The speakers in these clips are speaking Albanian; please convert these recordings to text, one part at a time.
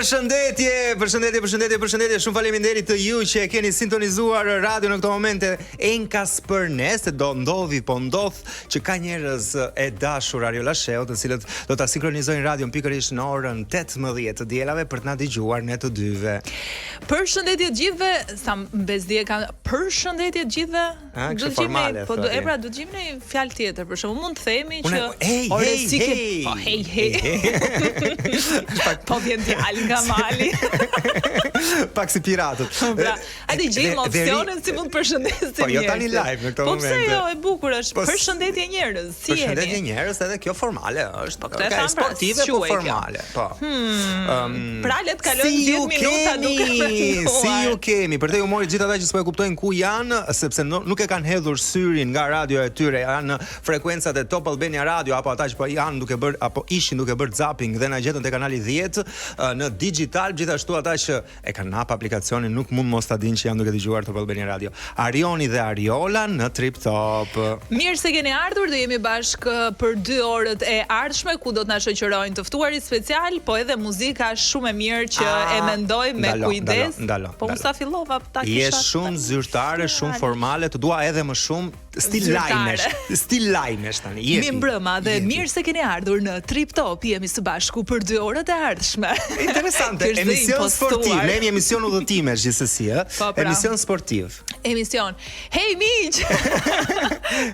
Përshëndetje. Shumë faleminderit të ju që e keni sintonizuar radio në këto momente. Enkas për ne se do ndodhi, po ndodh që ka njerëz e dashur Ariola Sheu, të cilët do ta sinkronizojnë radion pikërisht në orën 18 të dielave për të na dëgjuar ne të dyve. Përshëndetje të gjithëve, sa bezdije kanë. Përshëndetje të gjithëve. Do të gjejmë, po do do të gjejmë një fjalë tjetër, për shembull mund të themi që po vjen djalë nga mali. Pak si piratët. Hajde gjejmë opsionin si mund të përshëndesim njerëzit. Po jo tani live në këtë moment. Po pse jo, e bukur është. Përshëndetje njerëz, si jeni? Përshëndetje njerëz, edhe kjo formale është. Po këtë e sportive, po formale. Po. Pra le të kalojmë 10 minuta duke menduar. Si ju kemi? Për te humorit gjithë ata që s'po e kuptojnë ku janë, sepse nuk e kanë hedhur syrin nga radio e tyre, janë në frekuencat e Top Albania Radio apo ata që po janë duke bërë apo ishin duke bërë zapping dhe na gjetën te kanali 10 në digital, gjithashtu ata që e kanë hap aplikacionin nuk mund mos ta dinë që janë duke dëgjuar Top Albania Radio. Arioni dhe Ariola në Trip Top. Mirë se keni ardhur, do jemi bashkë për 2 orët e ardhshme ku do të na shoqërojnë të ftuarit special, po edhe muzika shumë e mirë që e mendoj me kujdes. Po mos ta fillova ta kisha. Je shumë zyrtare, shumë formale, të dua edhe më shumë stil lajmesh tani. Mi mbrëma dhe mirë se keni ardhur në Trip Top. Jemi së bashku për 2 orët e ardhshme. Interesante, emision sportiv. Ne jemi emision udhëtimesh gjithsesi, ë? Emision sportiv. Emision. Hey miq.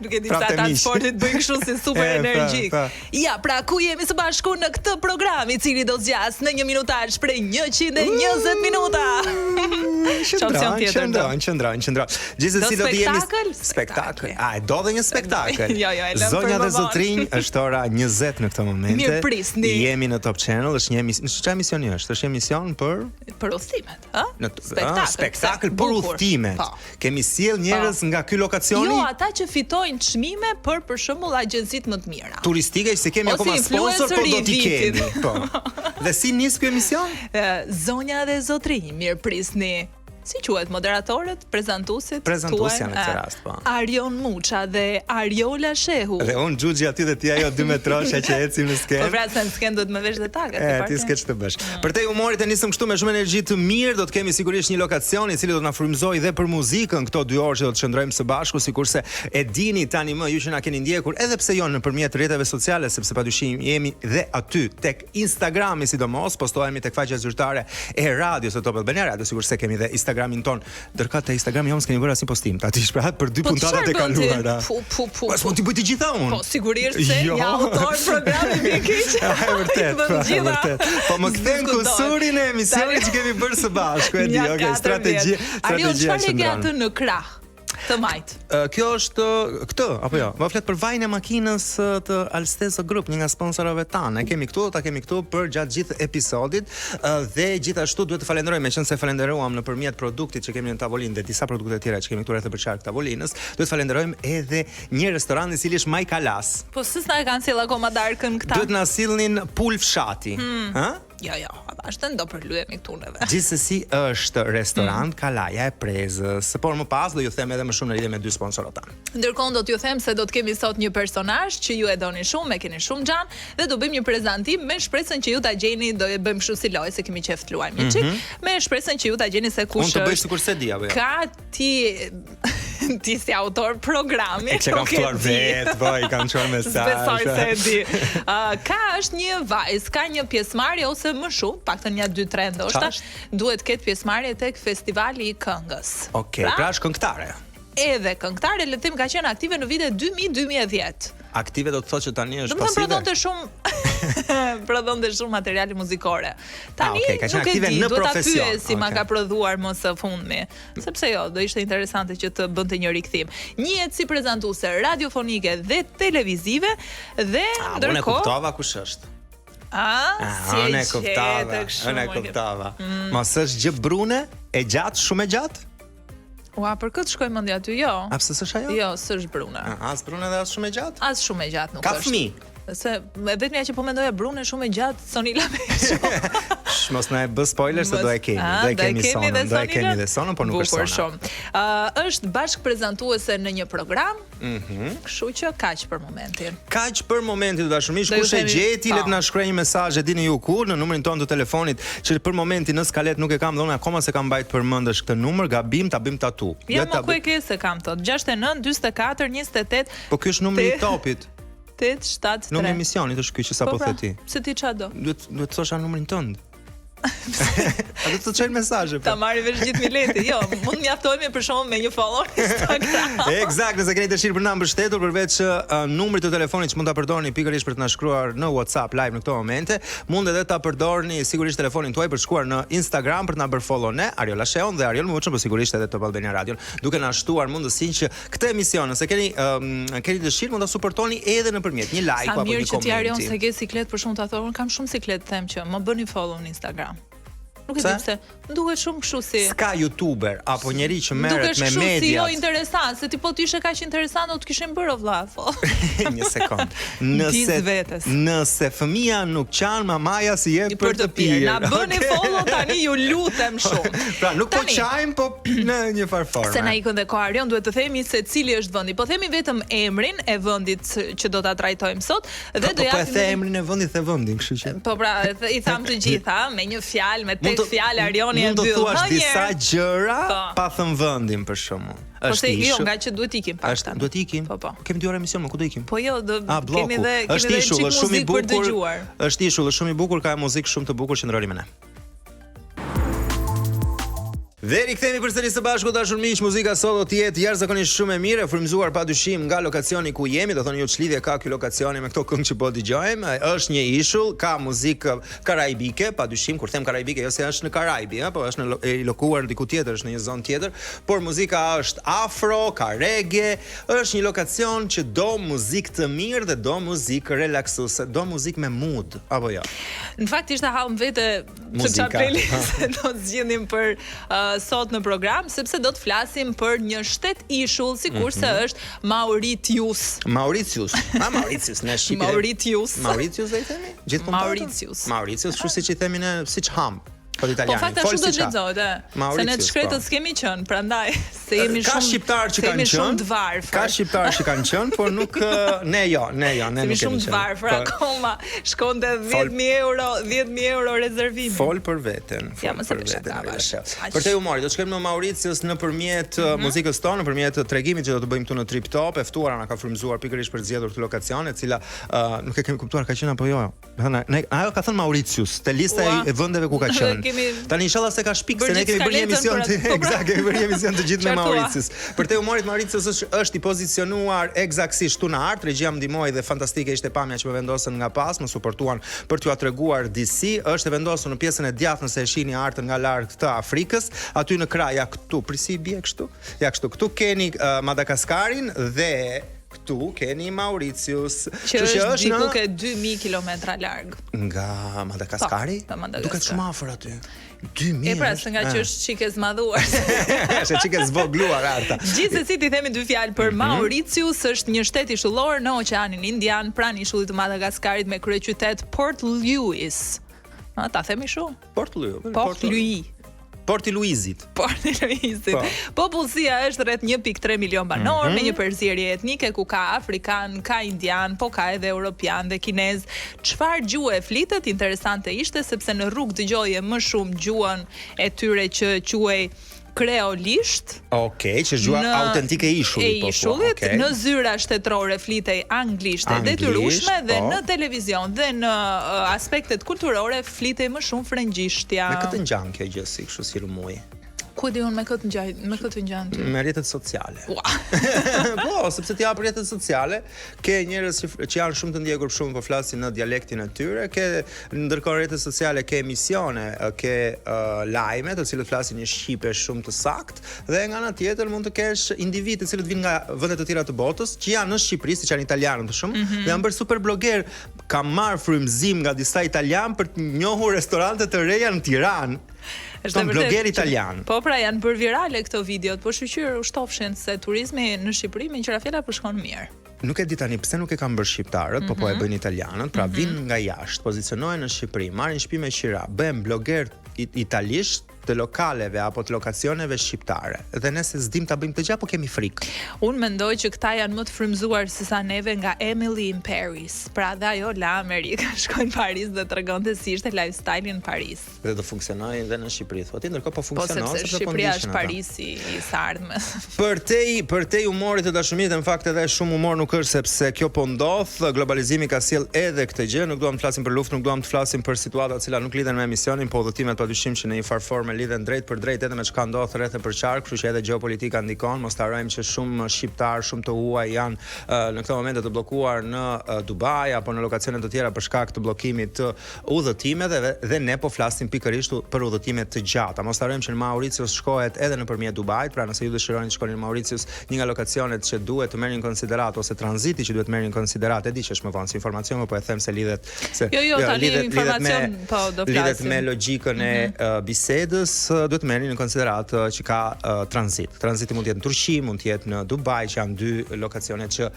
Nuk e di sa transportit bëjnë kështu si super energjik. Ja, pra ku jemi së bashku në këtë program i cili do zgjas në 1 minutazh për 120 minuta. Qëndron. Gjithsesi do të jemi spektakël. A e do dhe një spektakël? Jo, Zonja dhe zotrinj, është ora 20 në këtë moment. Mirë prisni. Jemi në Top Channel, është një emision. Çfarë emisioni është? Është emision për udhëtimet, ë? Spektakël për udhëtimet. Kemi sjell njerëz nga ky lokacioni? Jo, ata që fitojnë çmime për shembull agjencitë më të mira. Turistike që kemi akoma sponsor, po do t'i kemi. Po. Dhe si nis ky emision? Zonja dhe zotrinj, mirë prisni. Si quhet moderatorët, prezantuesit në këtë rast, po. Arion Muça dhe Ariola Shehu. Dhe unë xhuxhi aty dhe ti ajo 2 metrosha që ecim në skenë. Po pra se në skenë do të më vesh detajat. Ti s'ke ç'të bësh. Për te humorit e nisëm kështu me shumë energji të mirë, do të kemi sigurisht një lokacion i cili do të na frymëzojë dhe për muzikën këto 2 orë që do të shndrojmë së bashku, sikurse e dini tani më ju që na keni ndjekur, edhe pse jo nëpërmjet rrjeteve sociale, sepse padyshim jemi dhe aty tek Instagrami sidomos, postohemi tek faqja zyrtare e radios së Top Albania Radio, sikurse kemi dhe Instagramin ton. Dërka te Instagrami jonë s'keni bërë asnjë postim. Ta ti shprehat për 2 puntatat e kaluara. Po. Po ti bëj të gjitha unë. Po sigurisht se ja autor programi më keq. Vërtet. Po më kthen kusurin e emisionit që kemi bërë së bashku, e di, okay, strategji. Ariel, çfarë ke atë në krah? Të majt. Kjo është këtë apo jo? Më flet për vajin e makinës të Alstezo Group, një nga sponsorëve tanë. Kemi këtu për gjatë gjithë episodit dhe gjithashtu duhet të falenderoj, meqense falenderuam nëpërmjet produktit që kemi në tavolinë dhe disa produkte të tjera që kemi këtu rreth për qark tavolinës, duhet të falenderojmë edhe një restorant i cili është Maj Kalas. Po s'na e kanë sill akoma darkën këta. Duhet na sillnin pul fshati, ë? Jo, bashkë do përlyhemi këtu neve. Gjithsesi është restorant Kalaja e Prezës, por më pas do ju them edhe më shumë në lidhje me 2 sponsorët tanë. Ndërkohë do t'ju them se do të kemi sot një personazh që ju e doni shumë, e keni shumë xhan dhe do bëjmë një prezantim me shpresën që ju ta gjeni, do e bëjmë kështu si lojë se kemi qejf të luajmë një çik, me shpresën që ju ta gjeni se kush është. Unë të bëj sikur se di apo jo. Ka ti si autor programi. E kam ftuar vetë, i kam çuar mesazh. Besoj se e di. Ka është një vajzë, ka një pjesëmarrje ose më shumë, paktën ja 2-3 ndoshta, duhet ketë pjesëmarrje tek festivali i këngës. Okej, pra është këngëtare. Edhe këngëtare, le të them, ka qenë aktive në vitet 2000-2010. Aktive do të thotë që tani është pasive. Prodhonte shumë materiale muzikore. Tani nuk e di, duhet ta pyes si ma ka prodhuar më së fundmi. Sepse jo, do ishte interesante që të bënte një rikthim. Njihet si prezantuese radiofonike dhe televizive dhe ndërkohë. Unë e kuptova kush është. Unë e kuptova. Mos është gjë brune, e gjatë, shumë e gjatë? Ua, për këtë shkoj mendja aty, jo. A pse s'është ajo? Jo, s'është brune. As brune dhe as shumë e gjatë? As shumë e gjatë nuk është. Ka fëmijë. Se vetëm ja që po mendoja brune shumë e gjatë Sonila Mesho. mos na e bë spoiler se do e kemi. Do e kemi sonën, por nuk është sona. Është bashkë prezantuese në një program. Kështu që kaq për momentin. Kaq për momentin, dashurish, kush e gjeti, le të na shkruaj një mesazh, e dini ju kur, në numrin tonë të telefonit, që për momentin në skalet nuk e kam dhënë akoma se kam mbajt përmendesh këtë numër, gabim ta bëjmë tatu. Ja, më ku e ke se kam tot. 69 44 28. Po ky është numri i topit. 873. Numri i emisionit është ky që sapo the ti. Se ti çfarë do? Duhet të thosha numrin tënd. A do të çojë mesazhe po? Ta marrë vesh gjithë mileti. Jo, mund mjaftohemi për shkak me një follower në Instagram. Eksakt, nëse keni dëshirë për na mbështetur përveç numrit të telefonit që mund ta përdorni pikërisht për të na shkruar në WhatsApp live në këto momente, mund edhe ta përdorni sigurisht telefonin tuaj për të shkuar në Instagram për të na bërë follow ne, Ariola Sheon dhe Ariol Muçën, por sigurisht edhe Top Albania Radio, duke na shtuar mundësinë që këtë emision, nëse keni dëshirë, mund ta suportoni edhe nëpërmjet një like apo një koment. Sa mirë që ti Arion se ke siklet për shkak të thonë, kam shumë siklet, them që më bëni follow në Instagram. Nuk e di pse. Duket shumë kështu si. Ska youtuber apo njeri që merret me media. Duket kështu si jo interesant, se ti po të ishe kaq interesant, do të kishin bërë vlla. Një sekond. Nëse fëmia nuk qan, mamaja si jep për të pirë. Na bëni follow tani, ju lutem shumë. Pra, nuk po qajm, po në një farforme. Se na ikën dhe Arion, duhet të themi se cili është vendi. Po themi vetëm emrin e vendit që do ta trajtojmë sot dhe do japim. Po e the emrin e vendit dhe vendin, kështu që. Po pra, i tham të gjitha me një fjalë, me tek fjalë Arioni e mund të thuash disa gjëra pa thënë vendin për shkakun. Është jo, nga që duhet ikim pastaj. Duhet ikim. Po. Kemi 2 orë emision, ku do ikim? Po jo, kemi edhe ishull, shumë i bukur. Është ishull, shumë i bukur, ka muzikë shumë të bukur që ndroni me ne. Dhe rikthehemi përsëri së bashku dashur miq, muzika sot do të jetë jashtëzakonisht shumë e mirë, frymëzuar padyshim nga lokacioni ku jemi, do thonë ju ç'lidhje ka ky lokacioni me këto këngë që po dëgjojmë. Është një ishull, ka muzikë karaibike, padyshim, kur them karaibike, jo se është në Karaibi, po është në lokuar diku tjetër, është në një zonë tjetër, por muzika është afro, ka reggae, është një lokacion që do muzikë të mirë dhe do muzikë relaksuese, do muzikë me mood, apo jo. Në fakt ishte hall vete se çfarë playlist do zgjidhnim për sot në program, sepse do të flasim për një shtet ishull, sikurse është Mauritius. Mauritius, në shqip. Mauritius e themi? Gjithmonë Mauritius, kështu siç i themi ne, siç ham. Po italianë. Po fakta shumë do të lexohet, se ne të shkretët s'kemi qenë, prandaj se jemi shumë ka shqiptar që kanë qenë. Ka shqiptar që kanë qenë, por nuk ne nuk kemi qenë. Shumë të varfër akoma. Shkonte 10.000 euro rezervimi. Fol për veten. Ja, mos e bësh. Për te humorit, do të shkojmë në Mauritius nëpërmjet muzikës tonë, nëpërmjet tregimit që do të bëjmë këtu në Trip Top. E ftuara na ka frymëzuar pikërisht për zgjedhur këtë lokacion, e cila nuk e kemi kuptuar ka qenë apo jo. Ajo ka thënë Mauritius, te lista e vendeve ku ka qenë. Tani inshallah se ka shpik se ne kemi bërë një emision kemi bërë një emision të gjithë me Mauritius. Për te humorit, Mauritius është i pozicionuar eksaktësisht këtu në art, regjia më ndihmoi dhe fantastike ishte pamja që më vendosën nga pas, më suportuan për t'ju treguar DC, është e vendosur në pjesën e djathtë nëse e shihni artën nga larg të Afrikës, aty në kraj ja këtu, prisi bie kështu. Ja kështu, këtu keni Madagaskarin dhe këtu keni Mauritius, që është diku ke 2000 kilometra larg. Nga Madagaskari? Duket shumë afër aty. 2000. E pra, se nga që është çike zmadhuar. Është çike zvogluar arta. Gjithsesi ti themi 2 fjalë për Mauritius, është një shtet ishullor në Oqeanin Indian, pranë ishullit të Madagaskarit me kryeqytet Port Louis. Ta themi kështu? Port Louis. Porti Luizit. Popullsia është rreth 1.3 milion banor, me një përzierje etnike ku ka afrikan, ka indian, po ka edhe europian dhe kinez. Çfarë gjuhë e flitet? Interesante ishte sepse në rrugë dëgjoje më shumë gjuhën e tyre që quhej kreolisht. Okej, që gjuha autentike e ishullit. Në zyra shtetërore flitej anglisht e detyrueshme dhe në televizion dhe në aspektet kulturore flitej më shumë frëngjishtja. Me këtë ngjan kjo gjë si kështu si rrëmuj. Ku e diun me këtë ngjan ty? Me rrjetet sociale. Po, sepse ti hap rrjetet sociale, ke njerëz që janë shumë të ndjekur, shumë po flasin në dialektin e tyre, ke ndërkohë rrjetet sociale ke emisione, ke lajme të cilët flasin një shqipe shumë të saktë, dhe nga ana tjetër mund të kesh individë të cilët vinë nga vende të tjera të botës, që janë në Shqipëri, siç janë italianët për shkak, dhe janë bërë super blogger, kanë marrë frymëzim nga disa italianë për të njohur restorante të reja në Tiranë. Është blogger italian. Po pra janë bërë virale këto videot, po shqyr u shtofshin se turizmi në Shqipëri me qira fjala po shkon mirë. nuk e di tani pse nuk e kanë bërë shqiptarët, po e bëjnë italianët, pra vinë nga jashtë, pozicionohen në Shqipëri, marrin shtëpi me qira, bëhen bloger italisht të lokaleve apo të lokacioneve shqiptare. Dhe nëse s'dim ta bëjmë këtë gjë, po kemi frikë. Unë mendoj që këta janë më të frymzuar se sa neve nga Emily in Paris. Pra dhe ajo la Amerika, shkoi në Paris dhe tregonte si ishte lifestyle-i në Paris. Dhe do funksionojë edhe në Shqipëri, thotë, ndërkohë po funksionon sepse Shqipëria është Parisi i sardhme. Për te humorit të dashurisë, në fakt edhe shumë humor nuk është, sepse kjo po ndodh, globalizimi ka sjell edhe këtë gjë, nuk duam të flasim për luftë, nuk duam të flasim për situata të cilat nuk lidhen me emisionin, po udhëtimet padyshim që në një farë formë lidhen drejt për drejt edhe me çka ndodh rreth e përqark, kështu që edhe gjeopolitika ndikon. Mos harrojmë që shumë shqiptar, shumë të huaj janë në këtë moment të bllokuar në Dubai apo në lokacione të tjera për shkak të bllokimit të udhëtimeve dhe ne po flasim pikërisht për udhëtimet të gjata. Mos harrojmë që në Mauritius shkohet edhe nëpërmjet Dubait, pra nëse ju dëshironi të shkoni në Mauritius, një nga lokacionet që duhet të merrni në konsiderat ose tranziti që duhet merrni në konsiderat, e di që është më vonë si informacion, po e them se lidhet se tani informacion po do flasim. Lidhet me logjikën e bisedës, duhet merrni në konsiderat që ka tranzit. Tranziti mund të jetë në Turqi, mund të jetë në Dubai, që janë dy lokacione që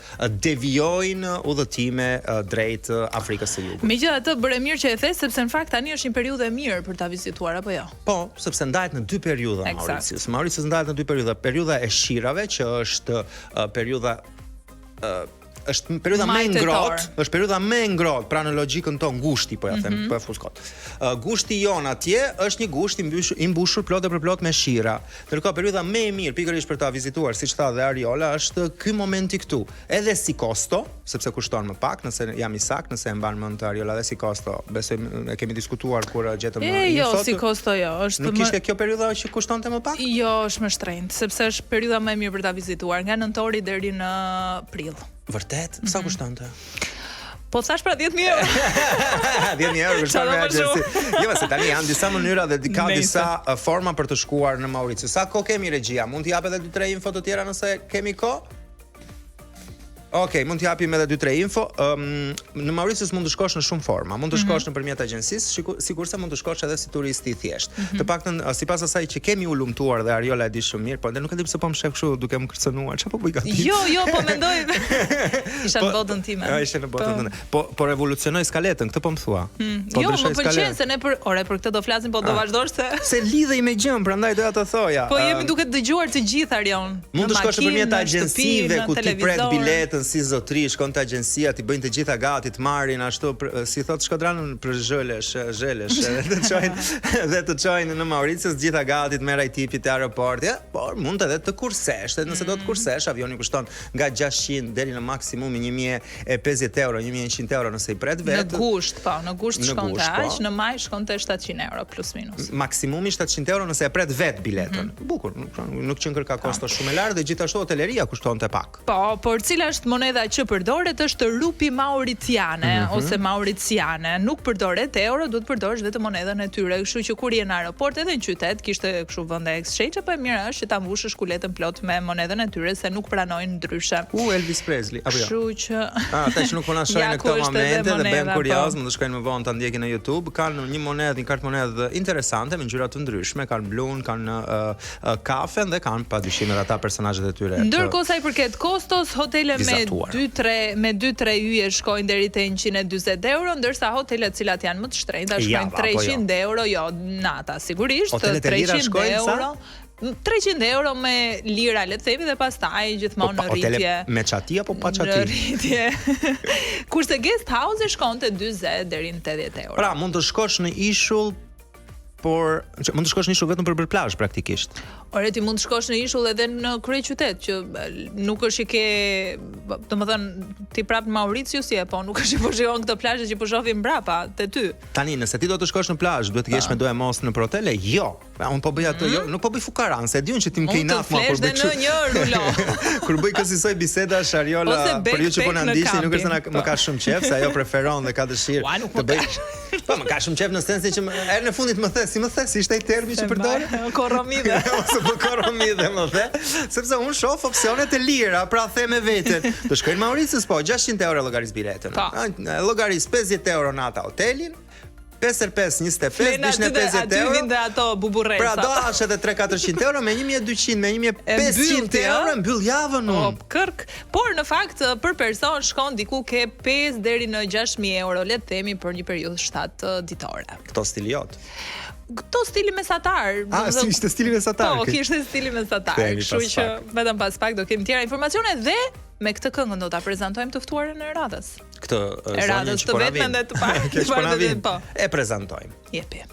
devijojnë udhëtime drejt Afrikës së Jugut. Megjithatë, bëre mirë që e the, sepse në fakt tani është një periudhë e mirë për ta vizituar apo jo? Po, sepse ndahet në dy periudha Mauritius. Mauritius ndahet në dy periudha. Periudha e shirave, që është periudha është periudha më e ngrohtë, është periudha më e ngrohtë, pra në logjikën tonë gushti, po ja them, po e fuskot. Gushti jon atje është një gusht i mbushur plot e për plot me shira. Ndërkohë periudha më e mirë pikërisht për ta vizituar, siç tha dhe Ariola, është ky momenti këtu. Edhe si kosto, sepse kushton më pak, nëse jam i sakt, nëse e mban mend Ariola, edhe si kosto. Besoj e kemi diskutuar kur gjetëm info. Jo, si kosto jo, është nuk ishte kjo periudha që kushtonte më pak? Jo, është më shtrenjtë, sepse është periudha më e mirë për ta vizituar, nga nëntori deri në prill. Vërtet? Sa kushtonte? Po thash pra 10.000 euro. 10.000 euro kushton me agjenci. Jo, se tani janë disa mënyra dhe ka disa forma për të shkuar në Mauritius. Sa kohë kemi regjia? Mund t'i jap edhe 2-3 info të tjera nëse kemi kohë? Okej, mund t'japim edhe 2-3 info. Në Mauritius mund të shkosh në shumë forma. Mund të shkosh nëpërmjet agjencisë, sigurisht se mund të shkosh edhe si turist i thjesht. Të paktën sipas asaj që kemi u lumtuar dhe Ariola e di shumë mirë, por nuk e di pse po më shef kështu duke më kërcënuar. Çfarë po bëj gati? Jo, po mendoj. Isha në botën time. Jo, isha në botën tënde. Po revolucionoi skaletën, këtë po më thua. Jo, më pëlqen se ne për këtë do flasim, po do vazhdosh se lidhej me gjën, prandaj doja të thoja. Po jemi duke dëgjuar të gjithë Arion. Mund të shkosh nëpërmjet agjencive ku ti pret biletën si zotri, shkon te agjencia, ti bëjnë të gjitha gati, të marrin ashtu si thot Shkodranën për zhëlesh, dhe të çojnë në Mauritius të gjitha gati, të merr ai tipi te aeroporti, por mund edhe të kursesh, nëse do të kursesh, avioni kushton nga 600 deri në maksimumi 1050 euro, 1100 euro nëse i pret vet. Në gusht, po, në gusht shkon te aq, në maj shkon te 700 euro plus minus. Maksimumi 700 euro nëse e pret vet biletën. Bukur, nuk qen kërka kosto shumë e lartë dhe gjithashtu hoteleria kushtonte pak. Po, por cila është monedha që përdoret është rupi mauritiane ose mauriciane. Nuk përdoret euro, duhet përdorësh vetëm monedhën e tyre. Kështu që kur je në aeroport edhe në qytet, kishte kështu vende exchange, po e mirë është që ta mbushësh kuletën plot me monedhën e tyre se nuk pranojnë ndryshe. Elvis Presley, apo jo? Kështu që ata që nuk po na shohin në këtë moment dhe bëhen kurioz, mund të shkojnë më vonë ta ndjekin në YouTube. Kanë një monedhë, një kartë monedhë interesante me ngjyra të ndryshme, kanë blun, kanë kafen dhe kanë padyshim edhe ata personazhet e tyre. Ndërkohë sa i përket kostos, hotele me 2-3 yje shkojnë deri te 140 euro, ndërsa hotelet të cilat janë më të shtrenjta shkojnë 300 euro, jo, nata sigurisht, 300 euro. 300 euro me lira, le të themi, dhe pastaj gjithmonë në rritje. Hotele me çati apo pa çati? Në rritje. Kurse guest house shkonte 40 deri në 80 euro. Pra, mund të shkosh në ishull, por mund të shkosh në ishull vetëm për plazh praktikisht. Ore, ti mund të shkosh në ishull edhe në kryeqytet, që nuk është që ke, domethënë, ti prap në Mauritius je, po nuk është që po shikon këto plazhe që po shohim mbrapa te ty. Tani, nëse ti do të shkosh në plazh, duhet të kesh me doje mos në hotele? Jo. Unë po bëj atë, jo, nuk po bëj fukaran, se diun që ti më ke inaf më kur bëj kështu. Në një rulo. Kur bëj kësaj biseda Ariola, për ju që po na ndiqni, nuk është se më ka shumë qejf, se ajo preferon dhe ka dëshirë të bëj. Po më ka shumë qejf në sensin që herën e fundit më the, si ishte ai termi që përdor? Korromide. Po korromide më the, sepse unë shoh opsionet e lira, pra them me veten. Të shkoj në Mauritius, po 600 euro llogaris biletën. Llogaris 50 euro nata hotelin, 5x5 25, bishte 50 euro. Aty vinte ato buburresa. Pra do hash edhe 3-400 euro me 1200, me 1500 euro mbyll javën unë. Kërk, por në fakt për person shkon diku ke 5 deri në 6000 euro, le të themi për një periudhë 7 ditore. Këto stili jot. Këto stili mesatar. Si ishte stili mesatar? Po, kishte stili mesatar. Kështu që vetëm pas pak do kemi tjera informacione dhe me këtë këngën do ta prezantojmë të ftuarën e radhës. Këtë zonjën që po na vjen. Të parë. Po. E prezantojmë. Jepi.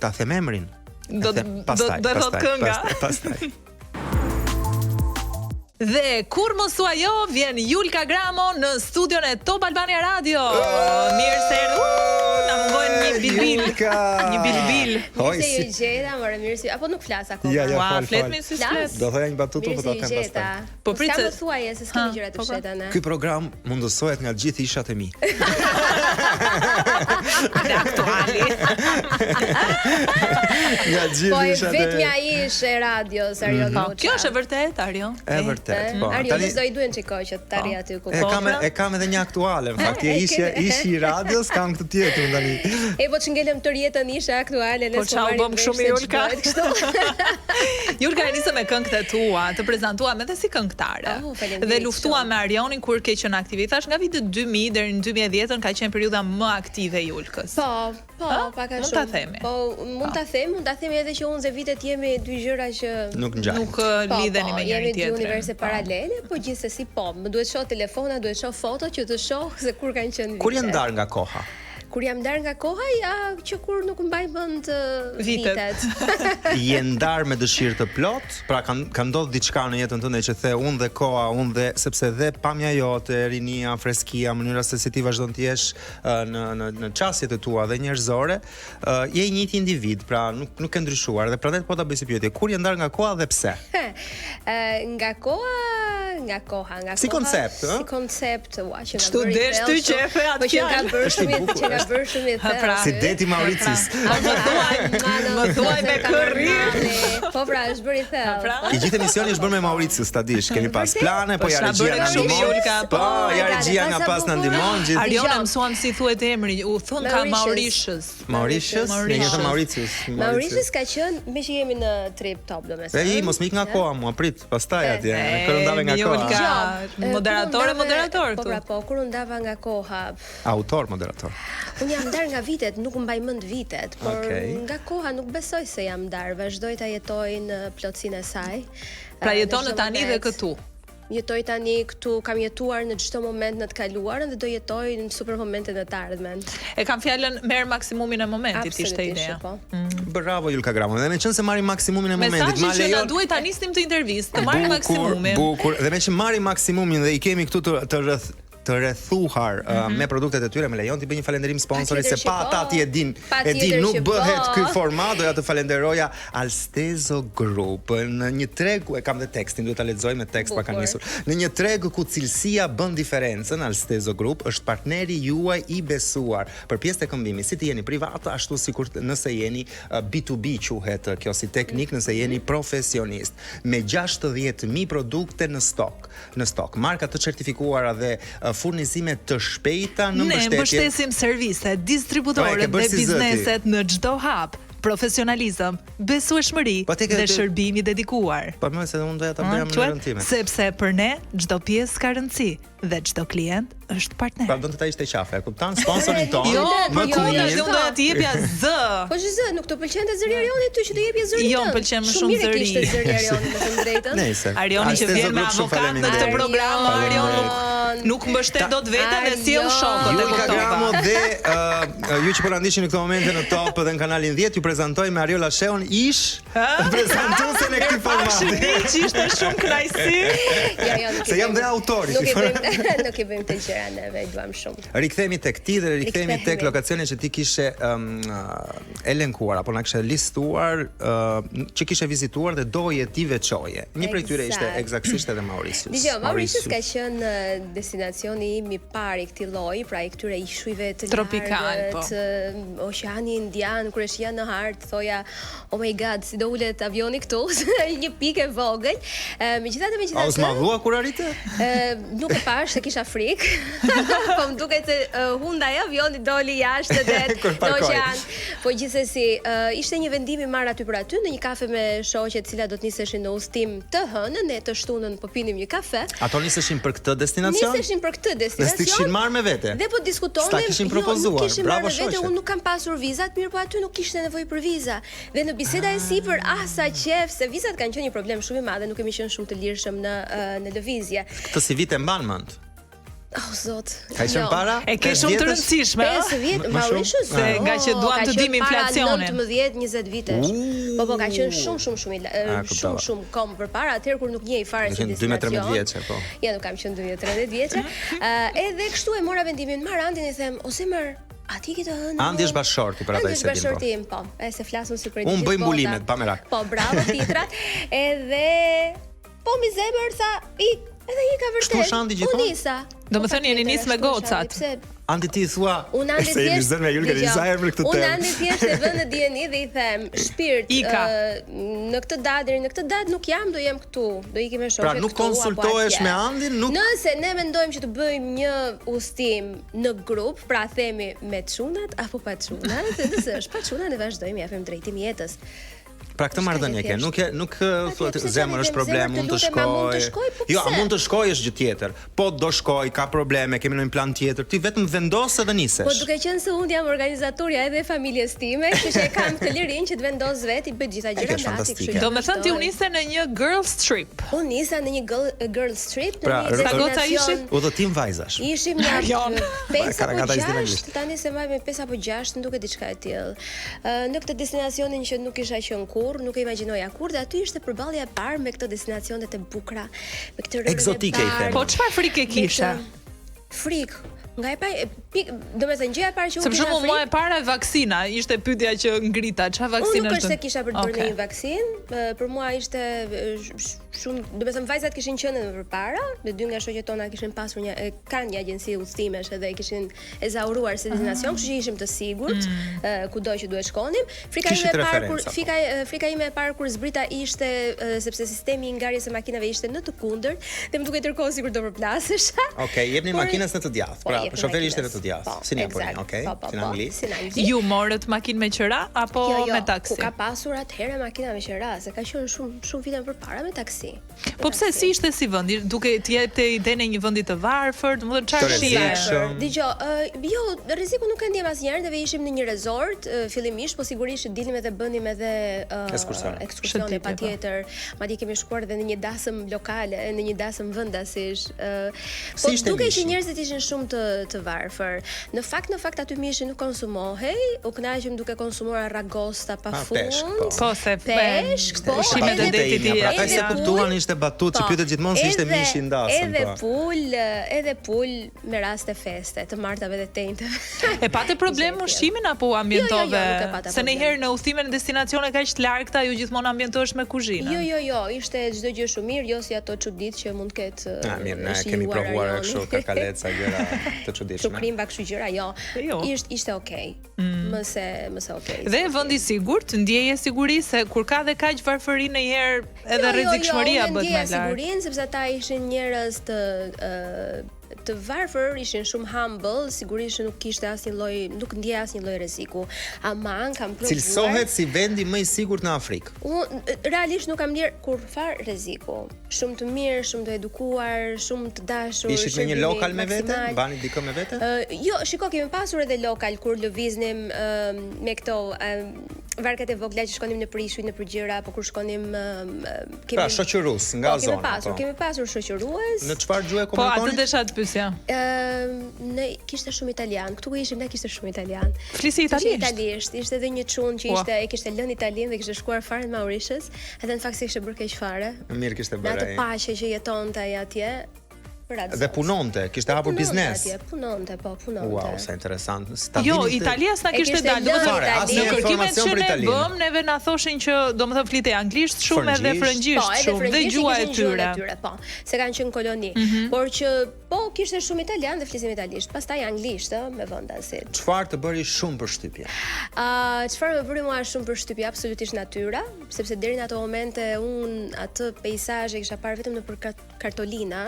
Ta them emrin. Do thot kënga. Pastaj. Dhe kur mos u ajo vjen Julka Gramo në studion e Top Albania Radio. Mirë se na mungon një bilbil. Një bilbil. Mirë se ju gjeta, more mirë se apo nuk flas akoma. Ja, flet me si flet. Do thoya një batutë po ta them pastaj. Po prit se thuaje se s'kemi gjëra të fsheta ne. Ky program mundësohet nga gjithë ishat e mi. Dhe aktuali. Nga gjithë ishat e. Po vetëm ai është e radios Arion Muça. Kjo është e vërtet, Arion. E vërtet, po. Arion do i duhen çikoj që të arrijë aty ku. E kam edhe një aktuale, në fakt. Ishi i radios, kam këtë tjetër tani. Po ç'ngelëm të rjetën ishe aktuale, ne s'u bëm shumë Julka. Julka nisë me këngët e tua, të prezantuam edhe si këngëtare. Dhe luftuam me Arionin kur ke qenë aktive. Thash nga vitet 2000 deri në 2010 ka qenë periudha më aktive e Julkës. Po, pak a shumë. Mund ta themi. Po, mund ta themi edhe që unë se vitet jemi dy gjëra që nuk ngjajnë. Nuk lidheni me njëri tjetrin. Jemi dy universe paralele, po gjithsesi po, më duhet shoh telefona, duhet shoh foto që të shoh se kur kanë qenë. Kur janë ndar nga koha? Kur jam ndar nga koha, ja që kur nuk mbaj mend vitet. Je ndar me dëshirë të plot, pra ka ndodhur diçka në jetën tënde që the unë dhe koha, unë dhe sepse dhe pamja jote, rinia, freskia, mënyra se si ti vazhdon të jesh në çastjet e tua dhe njerëzore, je një individ, pra nuk ke ndryshuar dhe prandaj po ta bëj si pyetje, kur je ndar nga koha dhe pse? Nga koha. Si koncept, ë? Si koncept, ua, që nga bëri. Ç'të ty që e the atë fjalë. Bërë shumë i thellë. Si deti Mauricis. Më thuaj me kërri. Po pra, është bërë i thellë. I gjithë emisioni është bërë me Mauricius, ta dish. Kemi pas plane, po ja regjia na ndihmon. Po, ja regjia nga pas na ndihmon gjithë. Ariona mësuam si thuhet emri. U thon ka Mauritius. Mauritius? Ne jemi Mauricius. Mauritius ka qenë, me që jemi në trip top domethënë. Ei, mos mik nga koha, mua prit, pastaj atje. Kur ndave nga koha. Moderator këtu. Po, kur ndava nga koha. Autor, moderator. Unë jam ndar nga vitet, nuk mbaj mend vitet, por nga koha nuk besoj se jam ndar, vazhdoj ta jetoj në plotësinë e saj. Pra jeton tani dhe këtu. Jetoj tani këtu, kam jetuar në çdo moment në të kaluarën dhe do jetoj në super momentet e të ardhmen. E kam fjalën merr maksimumin e momentit, ishte ideja. Bravo Julka Gramo. Dhe me qenë se marrim maksimumin e momentit, ma lejon. Na duhet ta nisnim të intervistë, të marrim maksimumin. Bukur. Dhe me që marrim maksimumin dhe i kemi këtu të rrethuar me produktet e tyre, me lejon ti bëj një falënderim sponsorit se pa ata ti e din nuk bëhet ky format, doja të falenderoja Alstezo Group në një treg ku e kam dhe tekstin, duhet ta lexoj me tekst pa kanë nisur. Në një treg ku cilësia bën diferencën, Alstezo Group është partneri juaj i besuar për pjesë të këmbimit, si të jeni privat ashtu sikur nëse jeni B2B quhet kjo si teknik, nëse jeni profesionist, me 60.000 produkte në stok, marka të certifikuara dhe furnizime të shpejta në mbështetje. Ne mbështesim servise, distributorët dhe bizneset në çdo hap. Profesionalizëm, besueshmëri dhe shërbim i dedikuar. Po më se unë doja ta bëja në mënyrën time. Sepse për ne çdo pjesë ka rëndësi dhe çdo klient është partner. Pa donte ta ishte qafe, kupton? Sponsorin tonë. Jo, më kunder, unë doja të jepja Z. Po Z, nuk të pëlqente zëri Arionit ty që të jepje zërin. Jo, më pëlqen më shumë zëri. Shumë mirë kishte zëri Arionit, me të drejtën. Arioni që vjen me avokat në këtë program, Arioni nuk mbështet dot veten dhe sjell shokët e Julka Gramo dhe ju që po na ndiqni në këtë moment në Top dhe në kanalin 10 ju prezantoj me Ariola Sheon prezantuese në këtë format. Që ishte shumë kënaqësi. Se jam dhe autori. Nuk i bëjmë të gjëra neve, duam shumë. Rikthehemi tek ti dhe rikthehemi tek lokacionet që ti kishe elenkuar apo na kishe listuar, që kishe vizituar dhe doje ti veçoje. Një prej tyre ishte eksaktësisht edhe Mauritius. Mauritius ka qenë destinacioni im I parë I këtij lloji, pra I këtyre ishujve të tropikal, po. Oqeani Indian, kur është janë në hart, thoja, oh my god, si do ulet avioni këtu, një pikë e vogël. Megjithatë. A u smadhua kur arrite? Nuk e pash se kisha frikë. Po më duket se hundaj avioni doli jashtë në oqean. Po gjithsesi, ishte një vendim I marr aty për aty në një kafe me shoqe të cilat do të niseshin në udhtim të hënën, ne të shtunën po pinim një kafe. Ato niseshin për këtë destinacion? Niseshin për këtë destinacion. Dhe kishin marrë me vete. Dhe po diskutonin. Sta kishin propozuar. Bravo shoqe. Unë nuk kam pasur vizat, mirë po aty nuk kishte nevojë për viza. Dhe në biseda e sipër, sa qef se vizat kanë qenë një problem shumë I madh, nuk kemi qenë shumë të lirshëm në lëvizje. Këtë si vit e mban mend? Oh zot. Ka qenë para? E ke shumë të rëndësishme, 5 vjet, Mauritius, se nga që duam të dim inflacionin. 19-20 vitesh. Po ka qenë shumë kom përpara, atëherë kur nuk njeh fare si destinacion. 12-13 vjeçe, po. Ja, nuk kam qenë 12-13 vjeçe. Edhe kështu e mora vendimin, marr Andin I them, ose marr Ati ki të hënë. Andi është bashkëshorti për ata I se din po. Andi është bashkëshorti im, po. E se flasun si për Unë bëj mbulimet, pa merak. Po, bravo titrat. Edhe po mi zemër tha, edhe I ka vërtet. Kështu është Andi gjithmonë? Unë nisa. Domethënë jeni nis me gocat. Andi ti thua. Unë Andi thjesht. Unë Andi thjesht e vën në dieni dhe I them, shpirt, në këtë datë deri në këtë datë nuk jam, do jem këtu. Do ikim me shoqet. Pra nuk konsultohesh me Andin, nuk. Nëse ne mendojmë që të bëjmë një udhtim në grup, pra themi me çunat apo pa çunat, nëse është pa çunat ne vazhdojmë, japim drejtim jetës. Pra këtë marrëdhënie ke, nuk thuat zemër është problem, mund të shkoj. Jo, a mund të shkoj është gjë tjetër. Po do shkoj, ka probleme, kemi ndonjë plan tjetër. Ti vetëm vendos edhe nisesh. Po duke qenë se unë jam organizatorja edhe e familjes time, kështu që e kam të lirinë që të vendos vetë, I bëj gjitha gjërat gati, kështu. Domethënë ti u nise në një girls trip. Unë nisa në një girls trip, në një sa goca ishin? Udhëtim vajzash. Ishim një 5 apo 6, tani se mbaj me 5 apo 6, nuk e diçka e tillë. Në këtë destinacionin që nuk isha qenë nuk e imagjinoja kur dhe aty ishte përballja e parë me këto destinacionet e bukura, me këtë rrugë ekzotike I them. Po çfarë frikë kishe? Frikë. Nga e parë, domethënë gjëja e parë që unë kisha frikë. Mua e para vaksina, ishte pyetja që ngrita, çfarë vaksinë është? Unë nuk është se kisha për të bërë një vaksinë, për mua ishte shumë, domethënë vajzat kishin qenë më përpara, dhe 2 nga shoqet tona kishin pasur kanë një agjenci udhëtimesh edhe e kishin ezauruar si destinacion, kështu që ishim të sigurt kudo që duhet shkonim. Frika ime e parë kur zbrita ishte sepse sistemi I ngjarjes së makinave ishte në të kundërt dhe më duket tërkohë sikur do përplasesh. Okej, jepni makinës në të djathtë. Pra, shoferi ishte në të djathtë. Si Napoli, okay? Si në Angli. Ju morët makinë me qira apo me taksi? Ku ka pasur atëherë makina me qira, se ka qenë shumë vite më përpara me taksi. Po pse si ishte si vendi? Duke të jepte idenë një vendi të varfër, domethënë çfarë shihe? Dgjoj, jo, rreziku nuk e ndjem asnjëherë, dhe ishim në një resort fillimisht, po sigurisht dilim edhe bënim edhe ekskursione patjetër. Madje kemi shkuar edhe në një dasëm lokale, në një dasëm vendasish. Po duke që njerëzit ishin shumë të varfër. Në fakt aty mishi nuk konsumohej, u kënaqem duke konsumuar ragosta pafund. Po se peshk, po shimet e detit I. Ata se kuptuan ishte batutë, që pyetet gjithmonë se ishte mishi I ndasëm. Edhe pul me raste feste, të martave dhe tenteve. E patë problem ushqimin apo ambientove? Se ndonjëherë në udhime në destinacione kaq të largëta ju gjithmonë ambientohesh me kuzhinën. Jo, ishte çdo gjë shumë mirë, jo si ato çuditë që mund të ketë. Mirë, ne kemi provuar kështu kakaleca gjëra të çuditshme. Shukrimba kështu gjëra, jo. Ishte okay. Mëse okay. Dhe vendi sigurt, ndjeje siguri se kur ka dhe kaq varfëri ndonjëherë edhe rrezikshmëria bëhet më e lartë. Sigurinë sepse ata ishin njerëz të varfër, ishin shumë humble, sigurisht nuk kishte asnjë lloj, nuk ndjej asnjë lloj rreziku. Aman kam provuar. Cilësohet si vendi më I sigurt në Afrikë. Unë realisht nuk kam ndier kurfar rreziku. Shumë të mirë, shumë të edukuar, shumë të dashur. Ishit me një lokal me vete? Mbani dikë me vete? Jo, shiko, kemi pasur edhe lokal kur lëviznim me këto varkat e vogla që shkonim në prishuj, në përgjëra, apo kur shkonim kemi. Pra shoqërues nga zona. Kemi pasur shoqërues. Në çfarë gjuhë komunikoni? Po atë desha të pyesja. Ne kishte shumë italian. Këtu ku ishim ne kishte shumë italian. Flisi italisht. Ishte edhe një çun që e kishte lënë Italinë dhe kishte shkuar fare në Mauritius, edhe në fakt se kishte bërë keq fare. Mirë kishte bërë. Atë paqe që jetonte ai atje. Dhe punonte, kishte hapur biznes. Punonte. Wow, sa interesant. Jo, Italia s'na kishte dalë, domethënë në kërkimet që ne bëm, neve na thoshin që domethënë flitej anglisht shumë edhe frëngjisht shumë dhe gjua e tyre. Po, se kanë qenë koloni. Por që Po kishte shumë italian dhe flisim italisht, pastaj anglisht me vendasit. Çfarë të bëri shumë përshtypje? Çfarë më bëri mua shumë përshtypje absolutisht natyra, sepse deri në ato momente atë peizazhe kisha parë vetëm nëpër kartolina,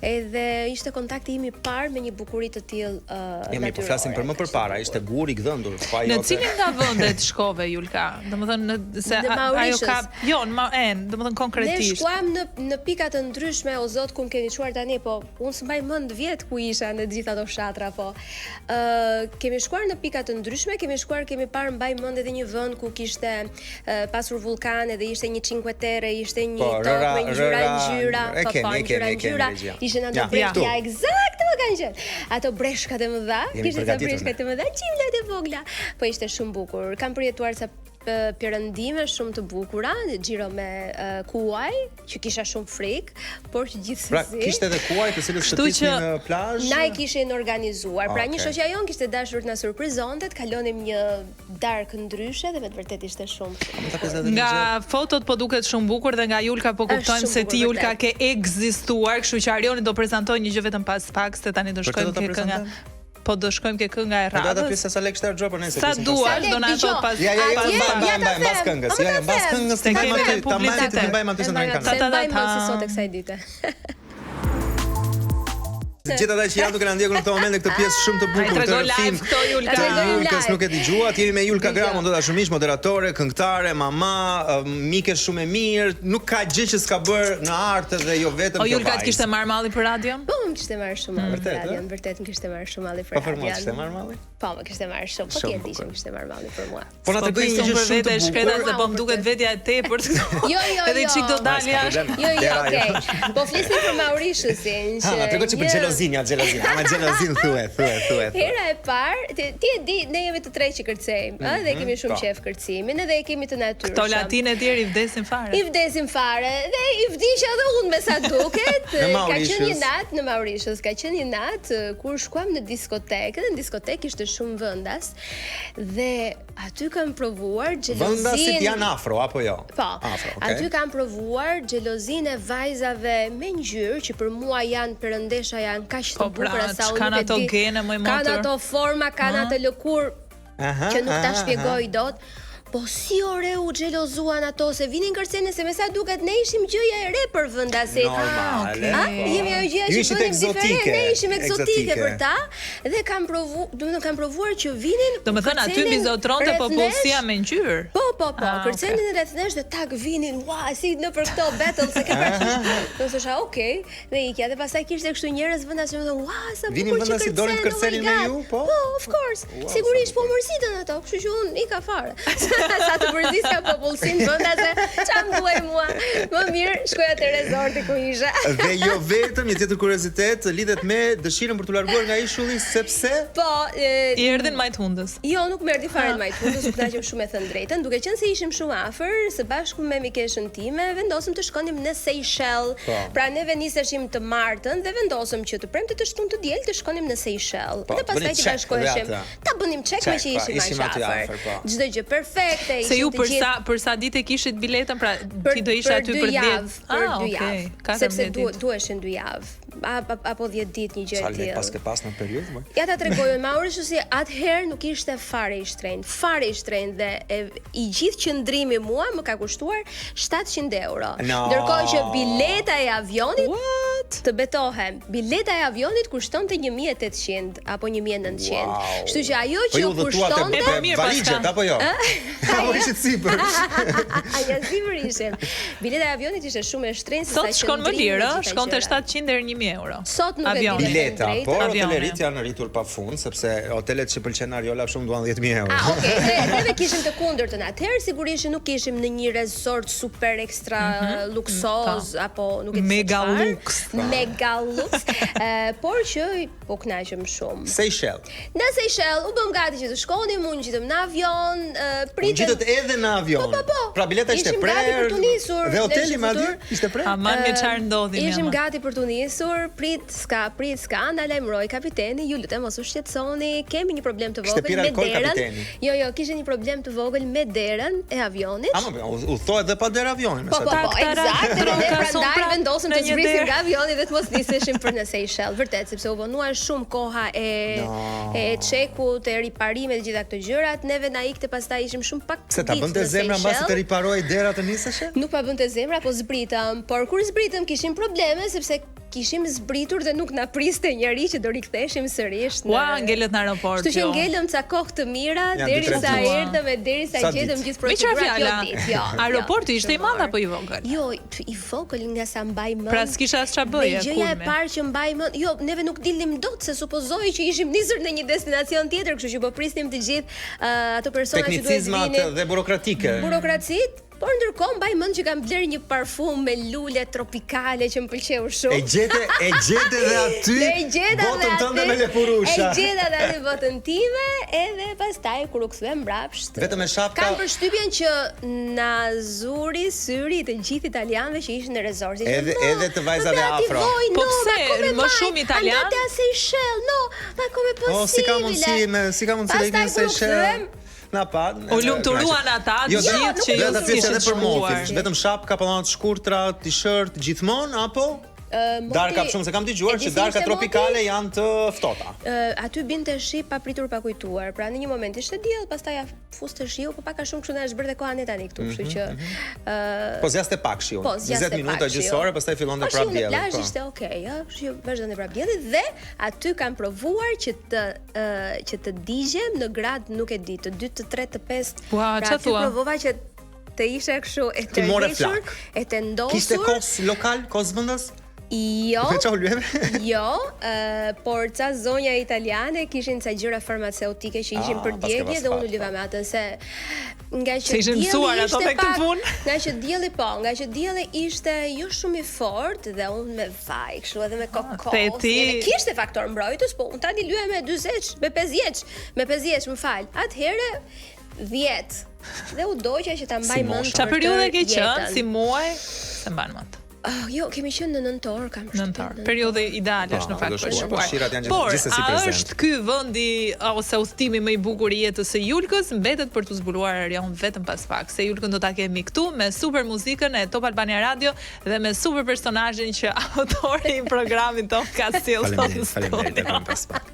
edhe ishte kontakti im I parë me një bukuri të tillë natyrore. Po flasim për më përpara, ishte gur I gdhëndur, pa Në cilin nga vendet shkove Julka? Domethënë se ajo ka, jo, domethënë konkretisht. Ne shkuam në pika të ndryshme, o zot, ku më keni çuar tani, po unë s'mbaj mend vjet ku isha në të gjitha ato fshatra, po. Kemi shkuar në pika të ndryshme, kemi parë mbaj mend edhe një vend ku kishte pasur vulkane dhe ishte një Cinque Terre, ishte një tokë me ngjyra, ngjyra, ishte në ato breshka, eksakt më kanë qenë. Ato breshkat e mëdha, kishte ato breshkat e mëdha, qimlat e vogla, po ishte shumë bukur. Kam përjetuar sa perëndime shumë të bukura, xhiro me kuaj, që kisha shumë frikë, por që gjithsesi. Pra kishte edhe kuaj të cilës shëtisnin në plazh. Na I kishin organizuar. Pra një shoqja jon kishte dashur të na surprizonte, të kalonim një darkë ndryshe dhe me të vërtetë ishte shumë. Nga fotot po duket shumë bukur dhe nga Julka po kuptojmë se ti Julka ke ekzistuar, kështu që Arioni do prezantojë një gjë vetëm pas pak, se tani do shkojmë ke kënga. Po do shkojmë ke kënga e radhës. Do ta pjesë sa lek shtar xho për nesër. Sa duash do na thot pas. Ja, mbas këngës. Ja, mbas këngës të mbajmë aty së ndrejnë kanal. Ta mbajmë si sot e kësaj dite. Gjithë ata që janë duke na ndjekur në këtë moment këtë pjesë shumë të bukur të rrëfim. Julkës nuk e dëgjuat, jemi me Julka Gramon, do ta shumish, moderatore, këngëtare, mama, mike shumë e mirë, nuk ka gjë që s'ka bërë në art dhe jo vetëm. O Julka të kishte marrë malli për radion? Po, më kishte marrë shumë malli për radion, vërtet më kishte marrë shumë malli për radion. Po për mua kishte marrë malli? Po, më kishte marrë shumë, po ti e di që më kishte marrë malli për mua. Po na tregoj një gjë shumë të bukur. Se po më duket vetja e tepërt. Jo. Edhe çik do dalë jashtë. Jo, okay. Po flisni për Mauritiusin, që na tregoj për xhelozinë, ama xhelozin thuhet. Hera e parë, ti e di, ne jemi të tre që kërcejmë, dhe kemi shumë qef kërcimin, edhe kemi të natyrshëm. Këto latinë e tjerë I vdesin fare. I vdesin fare, dhe I vdisha edhe unë me sa duket. Ka qenë një natë në Mauritius, ka qenë një natë kur shkuam në diskotekë, dhe në diskotekë ishte shumë vendas, dhe aty kam provuar xhelozinë. Vendasit janë afro apo jo? Po. Aty kam provuar xhelozinë e vajzave me ngjyrë, që për mua janë perëndesha janë kaq të bukura sa unë kanë ato gene më motor. Kanë ato forma, kanë atë lëkurë që nuk ta shpjegoj dot. Po si ore u xhelozuan ato se vinin kërcene se me sa duket ne ishim gjëja e re për vendasit. Jemi ajo gjëja që bënim diferente, ne ishim egzotike për ta dhe kam provuar që vinin. Domethënë aty mbizotronte popullsia me ngjyrë. Po, kërcenin rreth nesh dhe tak vinin, ua, si nëpër këto battle se ka paraqitur. Do të thosha, okay, dhe ikja dhe pastaj kishte kështu njerëz vendas që thonë, ua, sa bukur që vinin vendasit dorin të kërcenin me ju, po? Po, of course. Sigurisht po mërziten ato, kështu që unë ika fare. Sa të përzis ka popullsin vendase, qa më duaj mua, më mirë shkoja te rezorti ku isha. Dhe jo vetëm një tjetër kuriozitet lidhet me dëshirën për të larguar nga ishulli, sepse po I erdhin majthundës. Jo, nuk më erdhi fare majthundës, u kënaqem shumë me thënë drejtën, duke qenë se ishim shumë afër, së bashku me mikeshën time, vendosëm të shkonim në Seychelles. Pra neve niseshim të martën dhe vendosëm që të premte të shtunë të diel të shkonim në Seychelles. Dhe pastaj të bashkoheshim. Ta bënim çek me që ishim aq afër. Çdo gjë perfekte. Se ju për sa ditë kishit biletën, pra ti do ishe aty për 2 javë. Për 2 javë. Sepse duheshin 2 javë. Apo 10 ditë një gjë e tillë. Sa pas ke pas në periudhë më? Ja ta tregoj Mauritiusi atëherë nuk ishte fare I shtrenjtë dhe I gjithë qëndrimi mua më ka kushtuar 700 euro. Ndërkohë që bileta e avionit të betohem, bileta e avionit kushtonte 1800 apo 1900. Kështu që ajo që kushtonte valixhet apo jo? Apo ishte sipër. Ja sipër ishte. Bileta e avionit ishte shumë e shtrenjtë sa që shkon më lirë, shkonte 700 deri 1000 euro. Sot nuk e di bileta, por hotelerit janë rritur pafund sepse hotelet që pëlqen Ariola shumë duan 10.000 euro. Okay, neve kishim të kundërtën. Atëherë sigurisht nuk ishim në një resort super ekstra luksoz apo nuk e di. Mega lux. Por që po kënaqem shumë. Seychelles. Në Seychelles u bëm gati që të shkonim, unë ngjitëm në avion, Ngjitet edhe në avion. Pra bileta ishte prerë. Dhe hoteli madje ishte prerë. Aman me çfarë ndodhi. Ishim gati për të nisur, prit ska, na lajmëroi kapiteni, ju lutem mos u shqetësoni, kemi një problem të vogël me derën. Jo, kishte një problem të vogël me derën e avionit. U thotë edhe pa derë avionin, Po, eksakt, ne prandaj vendosëm të zbrisim nga avioni Albani dhe të mos niseshim për në Seychelles, vërtet, sepse u vonuan shumë koha e çekut, e riparimet dhe gjitha këto gjërat. Neve na ikte pastaj ishim shumë pak. Se ta bënte zemra mbasi të riparoi dera të niseshe? Nuk pa bënte zemra, po zbritëm. Por kur zbritëm kishim probleme sepse kishim zbritur dhe nuk na priste njëri që do riktheheshim sërish në. Ua, ngelët në aeroport. Kështu që ngelëm ca kohë të mira derisa erdhëm e derisa gjetëm gjithë procedurat. Aeroporti ishte i madh apo i vogël? Jo, i vogël nga sa mbaj mend. Pra s'kisha as ç'a bëje. Gjëja e parë që mbaj mend, jo, neve nuk dilnim dot se supozoj që ishim nisur në një destinacion tjetër, kështu që po prisnim të gjithë ato persona që duhet të vinin. Teknicizmat dhe burokratike. Burokracitë. Por ndërkohë mbaj mend që kam bler një parfum me lule tropikale që më pëlqeu shumë. E gjete dhe aty botën tënde me lepurusha. E gjeta dhe aty botën time, edhe pastaj kur u kthyem mbrapsht. Vetëm me shapka. Kam përshtypjen që na zuri syri të gjithë italianëve që ishin në resort. Edhe të vajzave afro. Po pse? Më shumë italian? Andate a Seychelles, no, ma come possibile? Si ka mundësi të ikën në Seychelles? Na pa. U lumturuan ata gjithë që ju kishin për motin. Vetëm shapka, pantallona të shkurtra, t-shirt gjithmonë apo? Darka shumë se kam dëgjuar që darka tropikale janë të ftohta. Aty binte shi pa pritur pa kujtuar. Pra në një moment ishte diell, pastaj fuste shiu, po pak a shumë kështu na është bërë dhe koha ne tani këtu, kështu që po zjaste pak shiu. 20 minuta gjysore, pastaj fillonte prapë dielli. Po plazh ishte okay, ëh, shiu vazhdonte prapë dielli dhe aty kam provuar që të digjem në grad, nuk e di, të 2, të 3, të 5. Ua, çfarë thua? Provova që të ishe kështu e tërhequr, e tendosur. Kishte kos lokal, kos vendas? Jo, por ca zonja italiane kishin ca gjëra farmaceutike që ishin për djegje dhe unë u lidha me atë se nga që dielli ishte pak, nga që dielli ishte jo shumë i fortë dhe unë me vaj kështu edhe me kokos. Kishte faktor mbrojtës, po unë tani lyhem me 40, me 5 vjeç, më fal. Atëherë 10. Dhe u doqja që ta mbaj mend. Çfarë periudhe ke qenë si muaj? Se mban mend. Jo, kemi qenë në nëntor, kam shtuar. Nëntor, periudhë ideale është në fakt për shkuar. Por, a është ky vendi ose udhëtimi më i bukur i jetës së Julkës mbetet për të zbuluar Arion vetëm pas pak, se Julkën do ta kemi këtu me super muzikën e Top Albania Radio dhe me super personazhin që autori i programit ton ka sjellë. Faleminderit pas pak.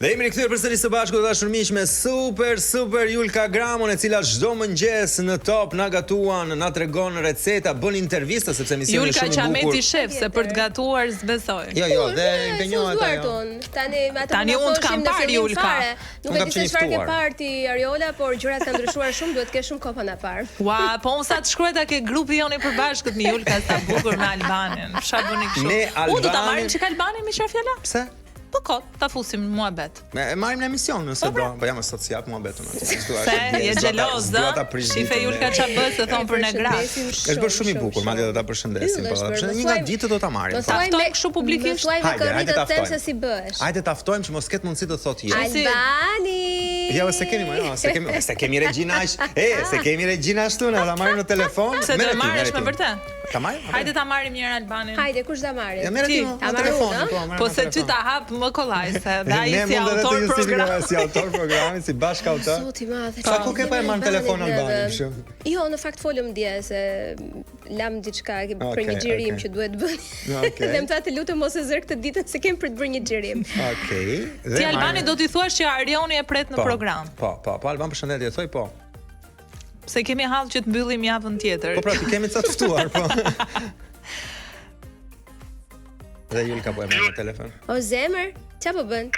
Dhe jemi rikthyer përsëri së bashku të dashur miq me super Julka Gramon, e cila çdo mëngjes në Top na gatuan, na tregon receta, bën intervista sepse misioni është shumë i bukur. Julka çameti shef se për të gatuar s'besoj. Jo, dhe gënjohet ajo. Tani unë të kam parë Julka. Nuk e di se çfarë ke parë ti Ariola, por gjërat kanë ndryshuar shumë, duhet të kesh shumë kohë na parë. Ua, po unë sa të shkruaj ta ke grupi joni përbashkët me Julka sa bukur me Albanin. Çfarë bëni kështu? Unë do ta marrim çka Albanin me çfarë fjala? Pse? Po kot, ta fusim muhabet. Marrim në emision nëse do, po jam asociat muhabetun aty. Se je xheloz, shife Julka ç'a bën se thon për në gratë. Është bërë shumë i bukur, madje do ta përshëndesim, po një nga ditët do ta marrim. Do ta ftojmë kështu publikisht. Hajde ta ftojmë se si bëhesh. Hajde ta ftojmë që mos ketë mundësi të thotë jo. Albani. Jo, se kemi Regjina, se kemi Regjina ashtu, na ta marrim në telefon. Se do marrësh me vërtet. Ta marrim? Hajde ta marrim njëherë Albanin. Hajde, kush ta marrim? Ja merr ti në telefon. Po se ty ta hap më kollaj se ai si autor programi, si autor programi, si bashkëautor. Zoti i madh. Sa kohë pa marr telefon Albanin kështu? Jo, në fakt folëm dje se lam diçka për një xhirim që duhet bëni. Dhe më tha të lutem mos e zër këtë ditën se kem për të bërë një xhirim. Okej. Ti Albani do t'i thuash që Arioni e pret në program. Po, Alban përshëndetje, thoj po. Se kemi hall që të mbyllim javën tjetër. Po pra, ti kemi ca të ftuar, po. Dhe Julka po e merr në telefon. O zemër, ç'a po bën? E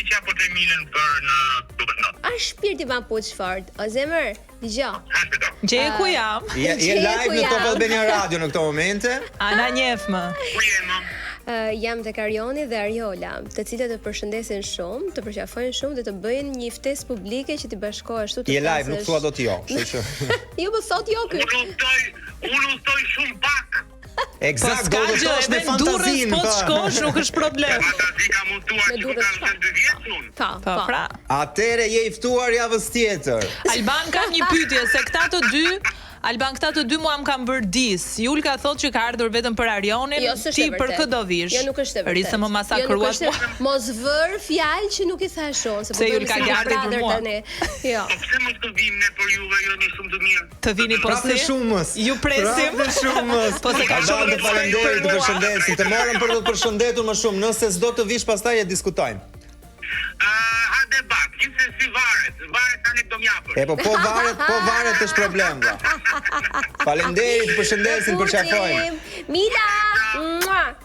që apo të milën për në Dubai. A shpirti ma puç fort. O zemër, dëgjoj. Gje ku jam? Je live në Top Albania Radio në këto momente. Ana njeh më. Ku je më? Jam tek Arioni dhe Ariola, të cilët të përshëndesin shumë, të përqafojnë shumë dhe të bëjnë një ftesë publike që ti bashkohesh tu të. Je live, nuk thua dot jo, kështu që. Jo, po thot jo ky. Unë ustoj shumë pak. Eksakt, do të thosh me fantazinë. Po të shkosh, nuk është problem. Fantazi ka mundtuar që kanë 2 vjet. unë. Po, pra. Atëre je i ftuar javës tjetër. Alban, kam një pyetje se këta të dy mua më kanë bërë dis. Julka thotë që ka ardhur vetëm për Arionin, ti për kë do vish? Jo, nuk është e vërtetë. Risë më masakruat mua. Mos vër fjalë që nuk i thash unë, se Julka gardhi për mua. Jo. Po pse mos të vim ne për juve, jo një shumë të mirë. Të vini po si? Shumës. Ju presim. Shumës. Po se ka shumë të falenderoj, të përshëndesim. Të morëm për të përshëndetur më shumë. Nëse s'do të vish pastaj e diskutojmë. Ha debat, si varet tani do m'japësh. Po varet është problem. Faleminderit, të përshëndesim, përqafojmë. Mila.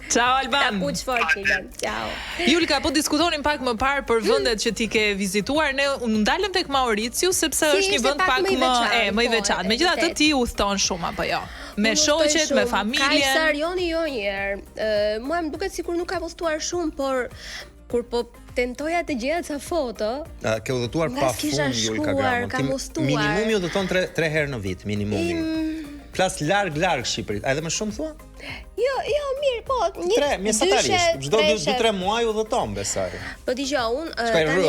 Ciao Alban. Tapuç fort Milan. Ciao. Julka, po diskutonin pak më parë për vendet që ti ke vizituar. Ne ndalëm tek Mauriciu sepse është një vend pak më i veçantë. Megjithatë ti udhton shumë apo jo? Me shoqet, me familjen. Ka Arioni jo një herë. Mua më duket sikur nuk ka udhtuar shumë, por kur po tentoja të gjeja ca foto. Ke udhëtuar pafund Julka Gramo. Minimumi udhëton 3 herë në vit, minimumi. Flas larg Shqipërit. Edhe më shumë thua? Jo, mirë, po, mesatarisht. Çdo 2-3 muaj udhëton, besoj. Po dëgjoj, unë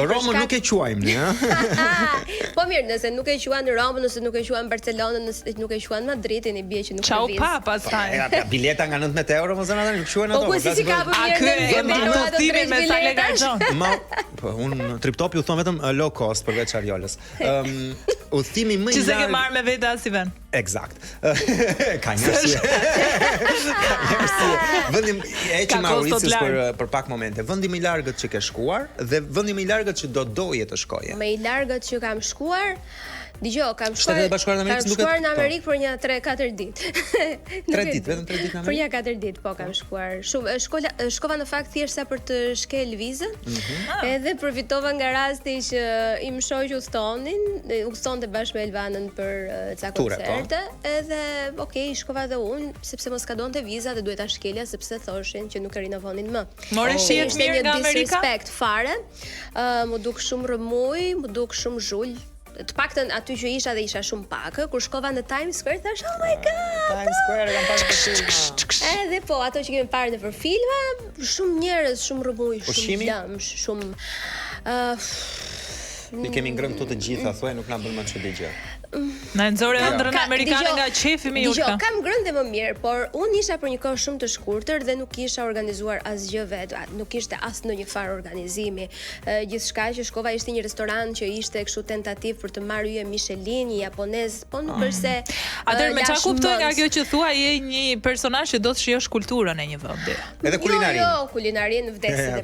Romën nuk e quajmë ne, Po mirë, nëse nuk e quan Romën, nëse nuk e quan Barcelonën, nëse nuk e quan Madridin, i bie që nuk e Ciao pa, pastaj. Bileta nga 19 euro, mos e nuk quhen ato. Po ku si ka bërë mirë me sa lekë gjon. Po unë Triptopi u thon vetëm low cost përveç Ariolës. Udhëtimi më i larg. Çse ke marrë me vete asiven? Eksakt. Ka një arsye. Vendim e që Mauricius për pak momente. Vendi më i largët që ke shkuar dhe vendi më i largët që do doje të shkoje. Më i largët që kam shkuar, dëgjoj, kam shkuar në Amerikë për një 3-4 ditë. 3 ditë, vetëm 3 ditë në Amerikë. Për një 4 ditë po kam shkuar. Shumë shkova në fakt thjesht sa për të shkel vizën. Edhe përfitova nga rasti që im shoqë udhtonte bashkë me Elvanën për ca koncerte. Edhe shkova edhe unë sepse mos ka donte viza dhe duhet ta shkelja sepse thoshin që nuk e rinovonin më. More shihet mirë nga Amerika? Disrespect fare. Më duk shumë rëmuj, më duk shumë zhul. Të paktën aty që isha shumë pak. Kur shkova në Times Square thash, "Oh my god!" Times Square kam parë për filma. Edhe po, ato që kemi parë nëpër filma, shumë njerëz, shumë rëmuj, shumë dëmsh, shumë Ne kemi ngrënë këtu të gjitha, thuaj, nuk na bën më çudi gjë. Na nxorë ëndrrën amerikane nga qefi me Julka. Kam ngrënë dhe më mirë, por unë isha për një kohë shumë të shkurtër dhe nuk kisha organizuar asgjë vetë, nuk ishte as ndonjë farë organizimi. Gjithçka që shkova ishte një restoran që ishte kështu tentativ për të marrë yje Michelin, një japonez, po nuk është se. Atëherë me çfarë kuptoj nga kjo që thua je një personazh që do të shijosh kulturën e një vendi. Edhe kulinarin. Jo, kulinarin vdesin.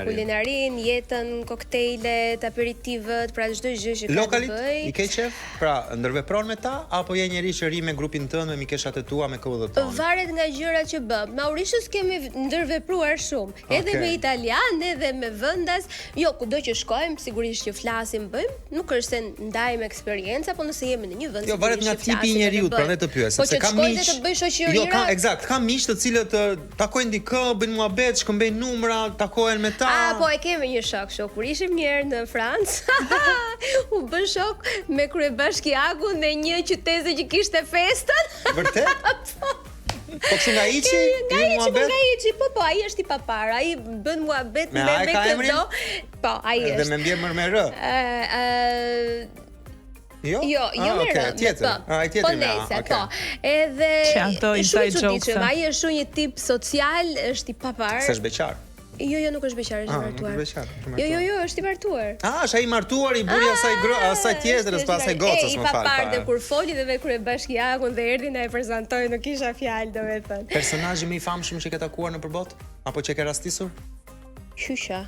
Kulinarin, jetën, koktejlet, aperitivët, pra çdo gjë që ka të bëjë. Qef, pra ndërvepron me ta apo je njeri që ri me grupin tënd me mikeshat e tua me kohëdhëton? Varet nga gjërat që bëm. Mauritius kemi ndërvepruar shumë, edhe me italian, edhe me vendas. Jo, kudo që shkojmë, sigurisht që flasim, bëjmë, nuk është se ndajmë eksperiencë, po nëse jemi në një vend. Jo, varet nga tipi i njeriu, prandaj të pyes, sepse ka miq. Po të bëj shoqëri. Jo, eksakt, ka miq të cilët takojnë dikë, bëjnë muhabet, shkëmbejnë numra, takohen me ta. Po e kemi një shok, kur ishim një herë në Francë, u bën shok me kryebashkiakun dhe një qytetese që kishte festën. Vërtet? Po kështu nga Içi? Nga Içi, po, ai është i papar, ai bën muhabet me këto. Po, ai është. Dhe me mbjemër me r. Jo, me r. Tjetër. Ai tjetër me a. Po. Edhe ai është shumë një tip social, është i papar. S'është beqar. Jo, nuk është beqar, është martuar. Jo, është i martuar. Është ai martuar i buri asaj tjetrës pas asaj gocës, më fal. I papar dhe kur foli dhe me kryebashkiakun dhe erdhi na e prezantoi, nuk kisha fjalë, domethënë. Personazhi më i famshëm që ke takuar në përbot? Apo që ke rastisur? Qysha.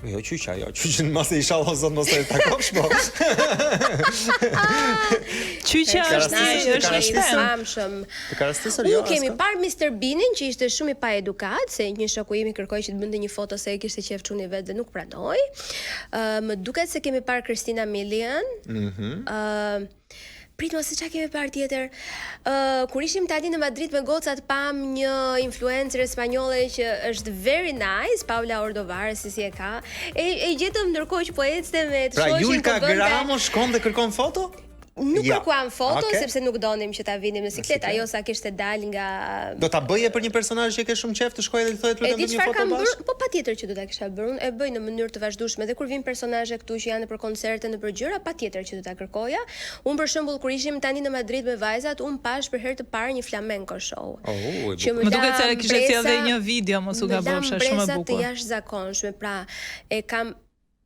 Jo, qyshin mos e inshallah zot mos e takosh po. Qyçja është i famshëm. Të ka rastisur jo? Nuk kemi parë Mr. Beanin që ishte shumë i pa edukat, se një shoku im i kërkoi që të bënte një foto se ai kishte qef çuni vet dhe nuk pranoi. Më duket se kemi parë Christina Milian. Prit mos e çka kemi parë tjetër. Kur ishim tani në Madrid me gocat pam një influencer spanjolle që është very nice, Paula Ordovar, si e ka. E gjetëm ndërkohë që po ecte me të shoqin. Pra Julka Gramo shkon dhe kërkon foto? Nuk kërkuam foto sepse nuk donim që ta vinim në sikletë, ajo sa kishte dal nga. Do ta bëje për një personazh që ke shumë qejf të shkojë dhe të thotë lutem një foto bashkë? Po patjetër që do ta kisha bërë. Unë e bëj në mënyrë të vazhdueshme dhe kur vin personazhe këtu që janë për koncerte në për gjëra, patjetër që do ta kërkoja. Unë për shembull kur ishim tani në Madrid me vajzat, unë pash për herë të parë një flamenco show. Më duket se kishte thellë një video, mos u gabofsh, shumë e bukur. Të jashtëzakonshme, pra e kam.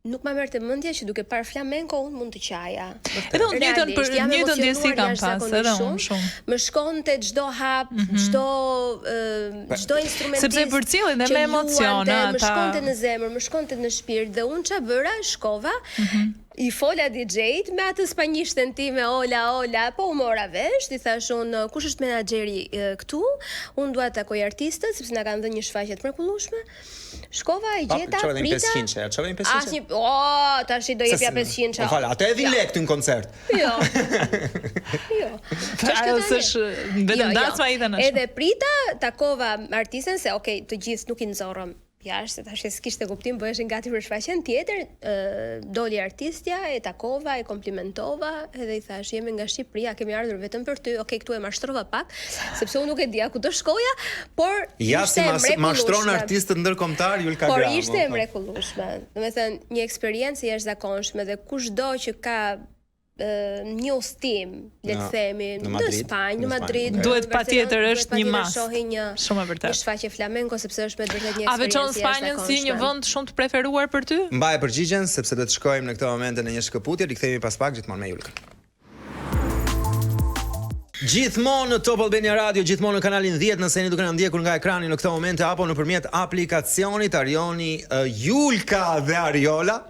Nuk ma merr të mendja që duke parë flamenco unë mund të qaja. Edhe unë njëjtën ndjesi kam pas, edhe unë shumë. Më shkonte çdo hap, çdo instrumentist. Sepse përcjellin dhe me emocione ata. Më shkonte në zemër, më shkonte në shpirt dhe unë ç'a bëra, shkova. I fola DJ-t me atë spanjishtën time, ola, po u mora vesh, i thash unë, kush është menaxheri këtu? Unë dua të takoj artistët, sepse na kanë dhënë një shfaqje të mrekullueshme. Shkova e gjeta, prita. Çfarë 500? Tash do jepja 500. Po fal, atë e vin lek në koncert. Jo. Ajo s'është vetëm dasma ide në. Edhe prita, takova artistën se okay, të gjithë nuk I nxorrëm. Jashtë, tash s'kishte kuptim, bëheshin gati për shfaqjen tjetër, doli artistja, e takova, e komplimentova, edhe I thash, jemi nga Shqipëria, kemi ardhur vetëm për ty, okay, këtu e mashtrova pak, sepse unë nuk e dija ku do shkoja, por ishte mrekullueshme. Mashtron artistët ndërkombëtar Julka Gramo. Por ishte mrekullueshme. Domethënë, një eksperiencë jashtëzakonshme dhe kushdo që ka një ustim, le të themi, në Spanjë, në Madrid, duhet patjetër është një mas. Shumë e vërtetë. Një shfaqje flamenco sepse është me vërtet një eksperiencë. A veçon Spanjën si një vend shumë të preferuar për ty? Mbaj përgjigjen sepse do të shkojmë në këtë moment në një shkëputje, rikthehemi pas pak gjithmonë me Julkën. Gjithmonë në Top Albania Radio, gjithmonë në kanalin 10, nëse jeni duke na ndjekur nga ekrani në këtë moment apo nëpërmjet aplikacionit, Arioni, Julka dhe Ariola.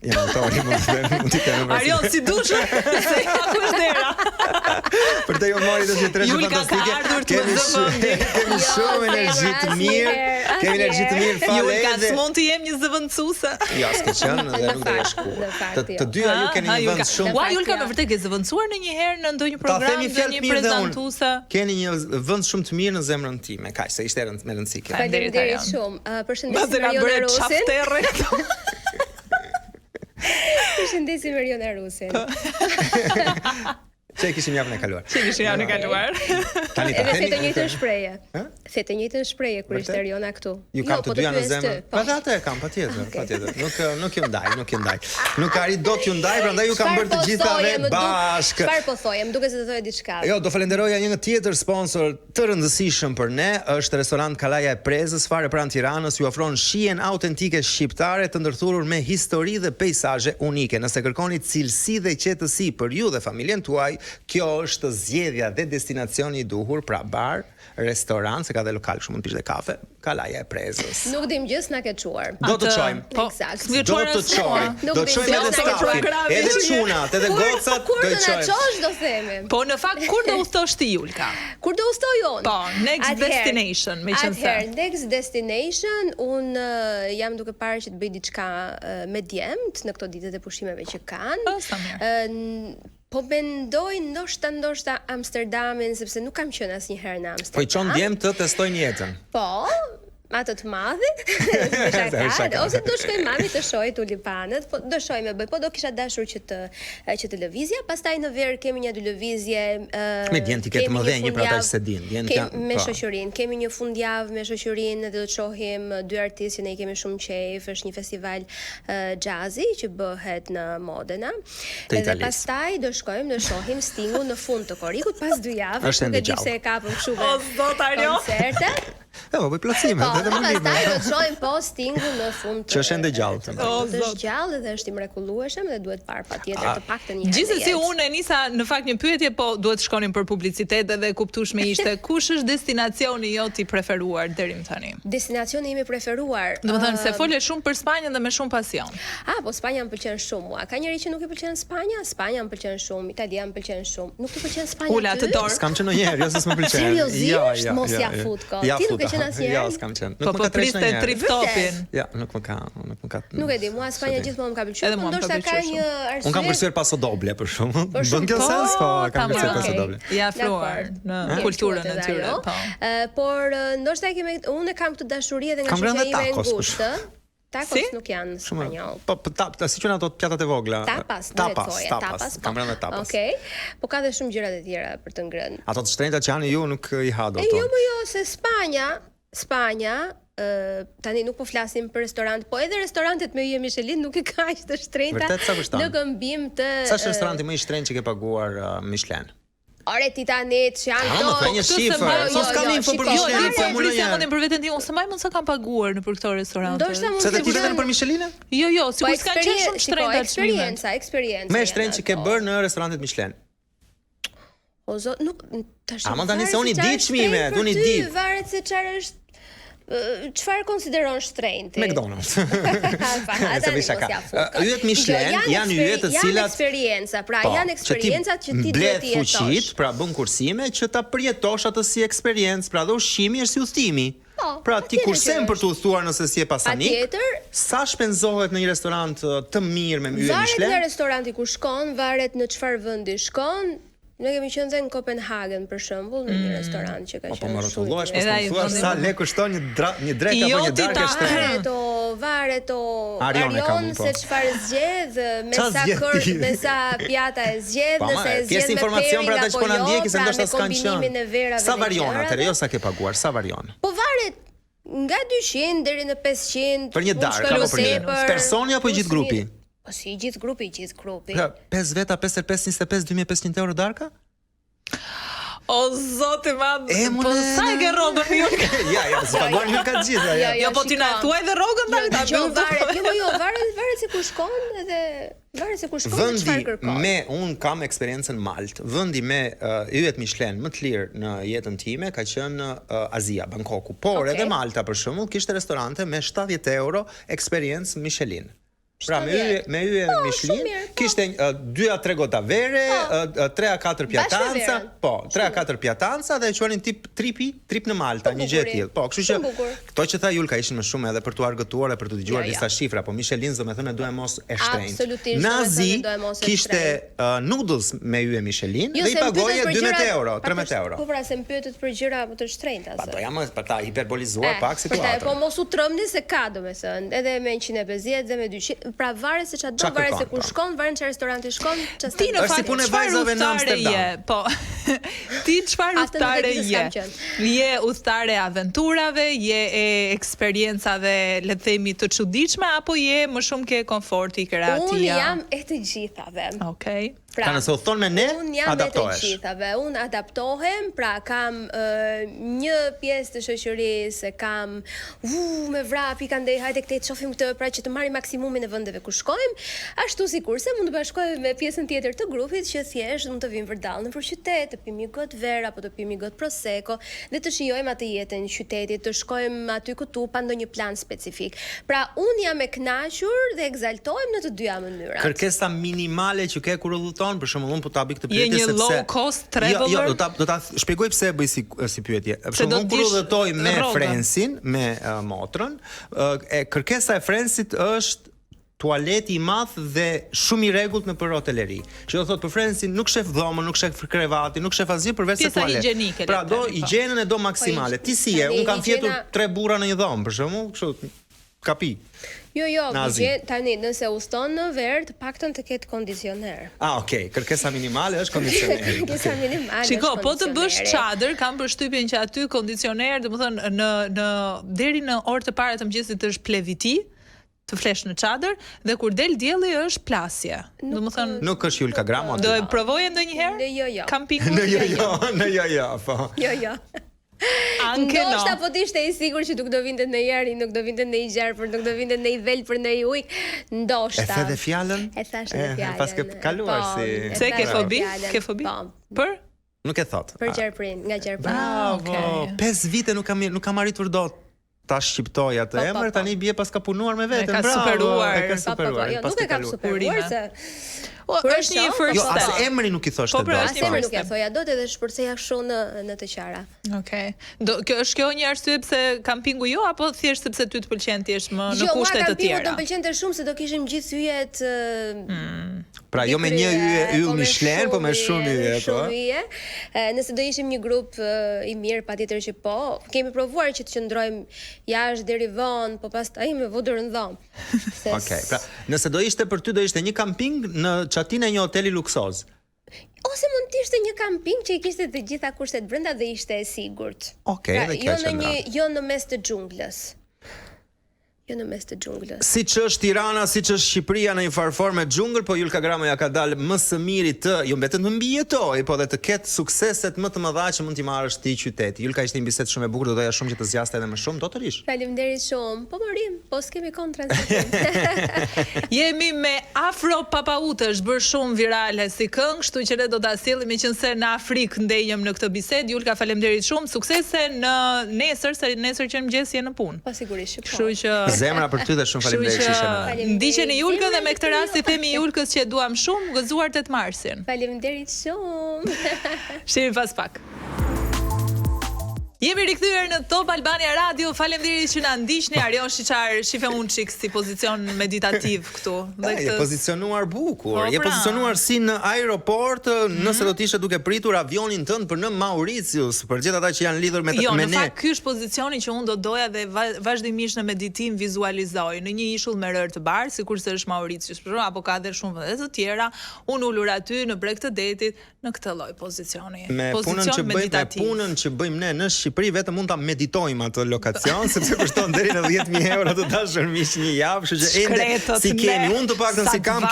Ja, mund t'i kemë vërsi. Arion, si dushë, se ja ku është dera. Për te ju mori të tjetëreshë fantastike. Kemi shumë energji të mirë. Kemi energji të mirë fale edhe. Julka, s'mund të jem një zëvendësuese. Ja, s'ke qenë dhe nuk do të shkuar. Të dyja ju keni një vend shumë. Ua, Julka, me vërtet ke zëvendësuar ndonjëherë në ndonjë program, ndonjë prezantuese. Keni një vend shumë të mirë në zemrën time. Kaq, se ishte me rëndësi kjo. Faleminderit shumë. Përshëndesim Mariona Rusin. Përshëndesim Mariona Rusin. Çe kishim javën e kaluar. Tani ta themi. Edhe të njëjtën shprehje. The të njëjtën shprehje kur ishte Ariona këtu. Ju kam të dyja në zemër. Po atë e kam patjetër. Nuk ju ndaj. Nuk arrit dot ju ndaj, prandaj ju kam bërë të gjithave bashkë. Çfarë po thoje? Më duket se do thoje diçka. Jo, do falenderoja një tjetër sponsor të rëndësishëm për ne, është restorant Kallaja e Prezës, fare pranë Tiranës, ju ofron shijen autentike shqiptare të ndërthurur me histori dhe peizazhe unike. Nëse kërkoni cilësi dhe qetësi për ju dhe familjen tuaj, kjo është zgjedhja dhe destinacioni I duhur, pra bar, restorant, se ka dhe lokal kështu mund të pish dhe kafe, Kallaja e Prezës. Nuk dim gjë s'na ke çuar. Do të çojmë. Eksakt. Do të çojmë. Do të çojmë edhe stafin, edhe çunat, edhe gocat, do të çojmë. Kur do na çosh do themi. Po në fakt kur do udhtosh ti Julka? Kur do udhtoj unë? Po, next destination, me qenë se. Next destination, un jam duke parë që të bëj diçka me djemt në këto ditët e pushimeve që kanë. Po mendoj ndoshta Amsterdamin, sepse nuk kam qenë asnjëherë në Amsterdam. Po I çon djem të testojnë jetën. Po, ato të madhit, ose do shkoj mami të shoj tulipanët, po do shoj me bëj, po do kisha dashur që të lëvizja, pastaj në verë kemi një dy lëvizje me djem ti ke të mëdhenj për ata që se din. Me shoqërinë, kemi një fundjavë me shoqërinë dhe do të shohim dy artistë që ne kemi shumë qejf, është një festival jazzi që bëhet në Modena. Edhe pastaj do shkojmë të shohim Stingun në fund të korrikut pas 2 javësh, nuk e di pse e kapëm kështu koncerte. Po plotësime, edhe më mirë. Pastaj do të shohim po Stingun në fund. Që është ende gjallë. Është gjallë dhe është I mrekullueshëm dhe duhet parë patjetër të paktën një herë. Gjithsesi unë e nisa në fakt një pyetje, po duhet shkonim për publicitet edhe kuptueshme ishte kush është destinacioni jot I preferuar deri më tani? Destinacioni im I preferuar. Domethënë se fole shumë për Spanjën dhe me shumë pasion. Po Spanja më pëlqen shumë mua. Ka njëri që nuk I pëlqen Spanja? Spanja më pëlqen shumë, Italia më pëlqen shumë. Nuk të pëlqen Spanja? Ula të dorë. S'kam qenë ndonjëherë, jo se s'më pëlqen. Seriozisht, mos ja fut kot. Ti nuk e qen asnjëherë? Jo, s'kam qenë. Po priste trip topin. Ja, nuk më ka. Nuk e di, mua Spanja gjithmonë më ka pëlqyer. Ndoshta ka një arsye. Unë kam pëlqyer Paso Doble për shkakun. Bën kjo sens, po kam pëlqyer Paso Doble. Ja afruar në kulturën e tyre, po. Por ndoshta unë kam këtë dashuri edhe nga shoqëria ime e ngushtë. Tacos nuk janë spanjoll. Po si quhen ato pjatat e vogla? Tapas. Kam rënë tapas. Okej. Po ka dhe shumë gjëra të tjera për të ngrënë. Ato të shtrenjta që janë ju nuk i ha dot. Jo, se Spanja, tani nuk po flasim për restorant, po edhe restorantet me yje Michelin nuk e ka aq të shtrenjta. Vërtet sa vështan. Në këmbim të Sa është restoranti më i shtrenjtë që ke paguar Michelin? Ore Titanet, që janë do. Ka një shifër. Mos kam info për Michelin, po unë për veten tim, ose më mund sa kam paguar në për këto restorante. Ndoshta mund të vetëm për Michelin? Jo, sigurisht kanë qenë shumë shtrenjta. Eksperiencë. Më shtrenjtë që ke bërë në restorantet Michelin. O zot, nuk tash. Ama tani se unë di çmimet, unë di. Varet se çfarë është çfarë konsideron shtrenjtë? McDonald's. Yjet Michelin janë yje të cilat janë eksperjenca, pra janë eksperiencat që ti duhet të jetosh. Fuqit, pra bën kursime që ta përjetosh atë si eksperiencë, pra dhe ushqimi është si udhëtimi. Pra ti kursen për të udhëtuar nëse si e pasanik. Sa shpenzohet në një restorant të mirë me yje Michelin? Varet nga restoranti ku shkon, varet në çfarë vendi shkon. Ne kemi qenë në Kopenhagen për shembull, në një restorant që ka qenë. Po më rrotullohesh, mos më thuash sa lekë kushton një drek apo një darkë shtrenjtë. Varet Arion se çfarë zgjedh, me sa pjata e zgjedh, nëse e zgjedh me informacion për ata që po na ndjekin se ndoshta s'kan qenë. Sa varion atëre, jo sa ke paguar, sa varion? Po varet nga 200 deri në 500 për një darkë apo për një personi apo gjithë grupi? Po si gjithë grupi. Pra, 5 veta, 5x5, 25, 2500 euro darka? O zotë madh. Po sa e ke rrogën ju? Ja, se paguan ju ka gjithë. Jo, po ti na thuaj dhe rrogën tani. Varet se ku shkon edhe varet se ku shkon çfarë kërkon. Un kam eksperiencën Malt. Vendi me yjet Michelin më të lirë në jetën time ka qenë Azia, Bangkoku. Por edhe Malta për shembull kishte restorante me 70 euro eksperiencë Michelin. Pra me yje Michelin kishte 2-3 gota vere, 3-4 pjatanca, 3-4 pjatanca dhe e quanin tip trip në Malta, një gjë e tillë. Po, kështu që këto që tha Julka ishin më shumë edhe për tu argëtuar e për tu dëgjuar disa shifra, po Michelin domethënë duhet mos e shtrenjtë. Nazi kishte noodles me yje Michelin dhe i pagoje 12 euro, 13 euro. Po pra se më pyetet për gjëra më të shtrenjta. Po jam për ta hiperbolizuar pak situatën. Po mos u trëmni se ka domethënë, edhe me 150 dhe me 200. Pra varet se çfarë do, varet se ku shkon, varet çfarë restoranti shkon, çfarë. Ti në fakt punë vajzave në Amsterdam. Po. Ti çfarë udhtare je? Je udhtare aventurave, je e eksperiencave, le të themi, të çuditshme apo je më shumë ke komforti, kreatia? Unë jam e të gjithave. Okej. Pra, nëse u thon me ne, adaptohesh. Unë adaptohem, pra kam një pjesë të shoqërisë, kam me vrapi kanë hajde këtej të shohim këtë, pra që të marrim maksimumin e vendeve ku shkojmë, ashtu sikurse mund të bashkohem me pjesën tjetër të grupit që thjesht mund të vimë vërdall nëpër qytet, të pimë një gotë verë apo të pimë një gotë prosecco dhe të shijojmë atë jetën e qytetit, të shkojmë aty këtu pa ndonjë plan specifik. Pra unë jam e kënaqur dhe egzaltohem në të dyja mënyrat. Kërkesa minimale që ke kur për shembull unë po ta bëj këtë pyetje sepse je një low cost traveler. Jo, do ta shpjegoj pse e bëj si pyetje. Për shembull kur udhëtoj me Frensin, me motrën, kërkesa e Frensit është tualeti i madh dhe shumë i rregullt në për hoteleri. Që do thotë për Frensin nuk shef dhomën, nuk shef krevati, nuk shef asgjë përveç se tualet. Pra do higjienën e do maksimale. Ti si je? Un kam fjetur 3 burra në një dhomë për shembull, kështu kapi. Jo, tani nëse uston në verë, të paktën të ketë kondicioner. Okej, kërkesa minimale është kondicioner. Kërkesa minimale. Shiko, po të bësh çadër, kam përshtypjen që aty kondicioner, domethënë në deri në orë të para të mëngjesit është pleviti, të flesh në çadër dhe kur del dielli është plasje. Domethënë nuk është Julka Gramo. Do e provoje ndonjëherë? Jo. Kampingun? Jo, po. Jo. Ndoshta po ti ishte i sigurt që nuk do vinte në jeri, nuk do vinte në gjarë, por nuk do vinte në vel për në ujë. Ndoshta. E the dhe fjalën? E thash edhe fjalën. Pas ke kaluar si. Se ke fobi? Ke fobi? Për? Nuk e thot. Për gjarprin, nga gjarprin. Bravo. 5 vite nuk kam arritur dot ta shqiptoj atë emër, tani bie pas ka punuar me veten. Bravo. Ka superuar. Nuk e kam superuar se Është një first Jo, as step. emri nuk i thoshte dot. As emri nuk ja thoja dot edhe shpërceja shumë në të qara. Okej. Është kjo një arsye pse kampingu jo apo thjesht sepse ty të pëlqen ti je më në kushte të tjera? Jo, më pëlqente shumë se do kishim gjithë yjet. Pra jo me një yll Michelin, po me shumë yje, po. Shumë yje. Nëse do ishim një grup i mirë, patjetër që po. Kemi provuar që të qëndrojmë jashtë deri vonë, po pastaj me vudër në dhomë. Okej, pra nëse do ishte për ty do ishte një kamping në çatinë e një hoteli luksoz. Ose mund të ishte një kamping që i kishte të gjitha kushtet brenda dhe ishte e sigurt. Okej, pra, dhe kjo qëndra. Jo në mes të xhunglës. Jo në mes të xhunglës. Siç është Tirana, siç është Shqipëria në një farfor me xhungël, po Julka Gramo ja ka dalë më së miri të jo vetëm të mbijetoj, po dhe të ketë sukseset më të mëdha që mund t'i marrësh ti qyteti. Julka ishte një bisedë shumë e bukur, do doja shumë që të zgjaste edhe më shumë, totalisht. Faleminderit shumë. Po morim, po s'kemi kontra. Jemi me Afro Papautë, është bërë shumë virale si këngë, kështu që ne do ta sjellim qenë në Afrikë ndejëm në këtë bisedë. Julka, faleminderit shumë. Suksese në nesër, se nesër që mëngjes je në punë. Po sigurisht që po. Kështu që Zemra për ty dhe shumë faleminderit që ishe me. Ndiqeni Julkën dhe me këtë rast i themi Julkës që e duam shumë, gëzuar 8 marsin. Faleminderit shumë. Shihemi pas pak. Jemi rikthyer në Top Albania Radio. Faleminderit që na ndiqni. Arion Shiçar, shifem unë çik si pozicion meditativ këtu. Dhe je pozicionuar bukur. Po, Je pra. pozicionuar si në aeroport, nëse do të ishe duke pritur avionin tënd për në Mauritius, për gjithë ata që janë lidhur me Jo, me në ne. fakt ky është pozicioni që unë do doja dhe vazhdimisht në meditim vizualizoj në një ishull me rër të bardhë, sikurse është Mauritius, për shembull, apo ka edhe shumë vende të tjera, unë ulur aty në breg të detit në këtë lloj pozicioni. Me punën që bëjmë ne në Shqipëri vetëm mund ta meditojmë atë lokacion sepse kushton deri në 10.000 euro të dashur miq një javë, kështu që ende si kemi, unë të paktën si kam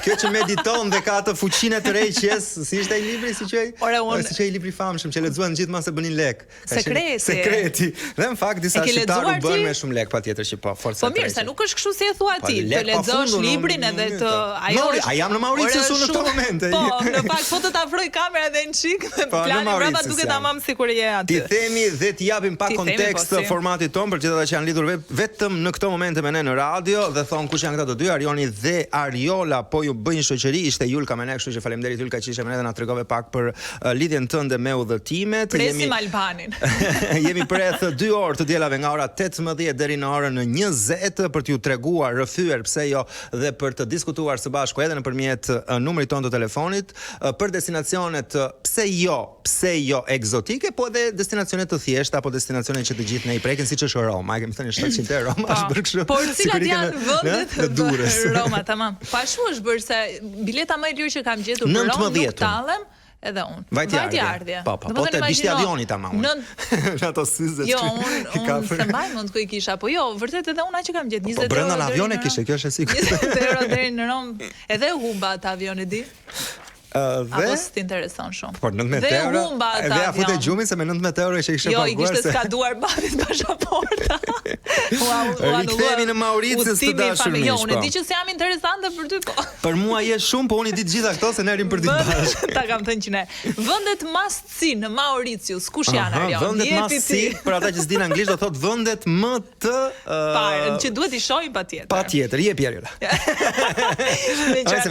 kjo që mediton dhe ka atë fuqinë të rreqjes, si ishte ai libri si quhej? Si quhej libri i famshëm që lexuan gjithmonë se bënin lek. Sekreti. Dhe në fakt disa shqiptarë u bën me shumë lek patjetër që po, forca. Po mirë, se nuk është kështu si e thua ti, të lexosh librin edhe të ajo. A jam në Mauritius në këtë moment? Po, në fakt po të ta afroj kamera dhe në çik me planin brapa duket tamam sikur je aty. Ti themi dhe të japim pak kontekst formatit ton për gjithë ata që janë lidhur vetëm në këtë moment me ne në radio dhe thon kush janë këta të dy, Arioni dhe Ariola, po ju bëjnë shoqëri, ishte Julka me ne, kështu që faleminderit Julka që ishe me ne dhe na tregove pak për lidhjen tënde me udhëtimet. Presim Albanin. Jemi rreth 2 orë të dielave nga ora 18 deri në orën 20 për t'ju treguar, rrëfyer pse jo dhe për të diskutuar së bashku edhe nëpërmjet numrit ton të telefonit për destinacionet pse jo egzotike, po edhe destinacione të thjeshta apo destinacione që të gjithë ne i prekin, siç është Roma. Kemi thënë 700 euro, është bërë kështu. Por cilat janë vendet të Durrës? Roma, tamam. Po ashtu është bërë se bileta më e lirë që kam gjetur për Romë nuk tallem. Edhe unë. Vajtjardhje. Po, te bishti avioni tamam. Në ato syze. Jo, unë se mbaj mund ku i kisha, po jo, vërtet edhe unë që kam gjetur 20 euro. Po brenda në avion e kishe, kjo është e sigurt. 20 euro deri në Romë. Edhe humba atë avioni di. Apo s'ti intereson shumë. Por 19 euro. Edhe ja futet gjumin se me 19 euro që kishe paguar. Jo, i kishte skaduar babit pasaporta. Rikthehemi në Mauritius të dashur miq. Jo, unë di që jam interesante për ty, po. Për mua je shumë, po unë i di të gjitha këto se ne rim për ditë bashkë. Ta kam thënë që ne. Vendet must-see në Mauritius, kush janë Arion? Vendet must-see, për ata që s'din anglisht do thotë vendet më të parë, që duhet i shohim patjetër. Patjetër, jepi Ariola.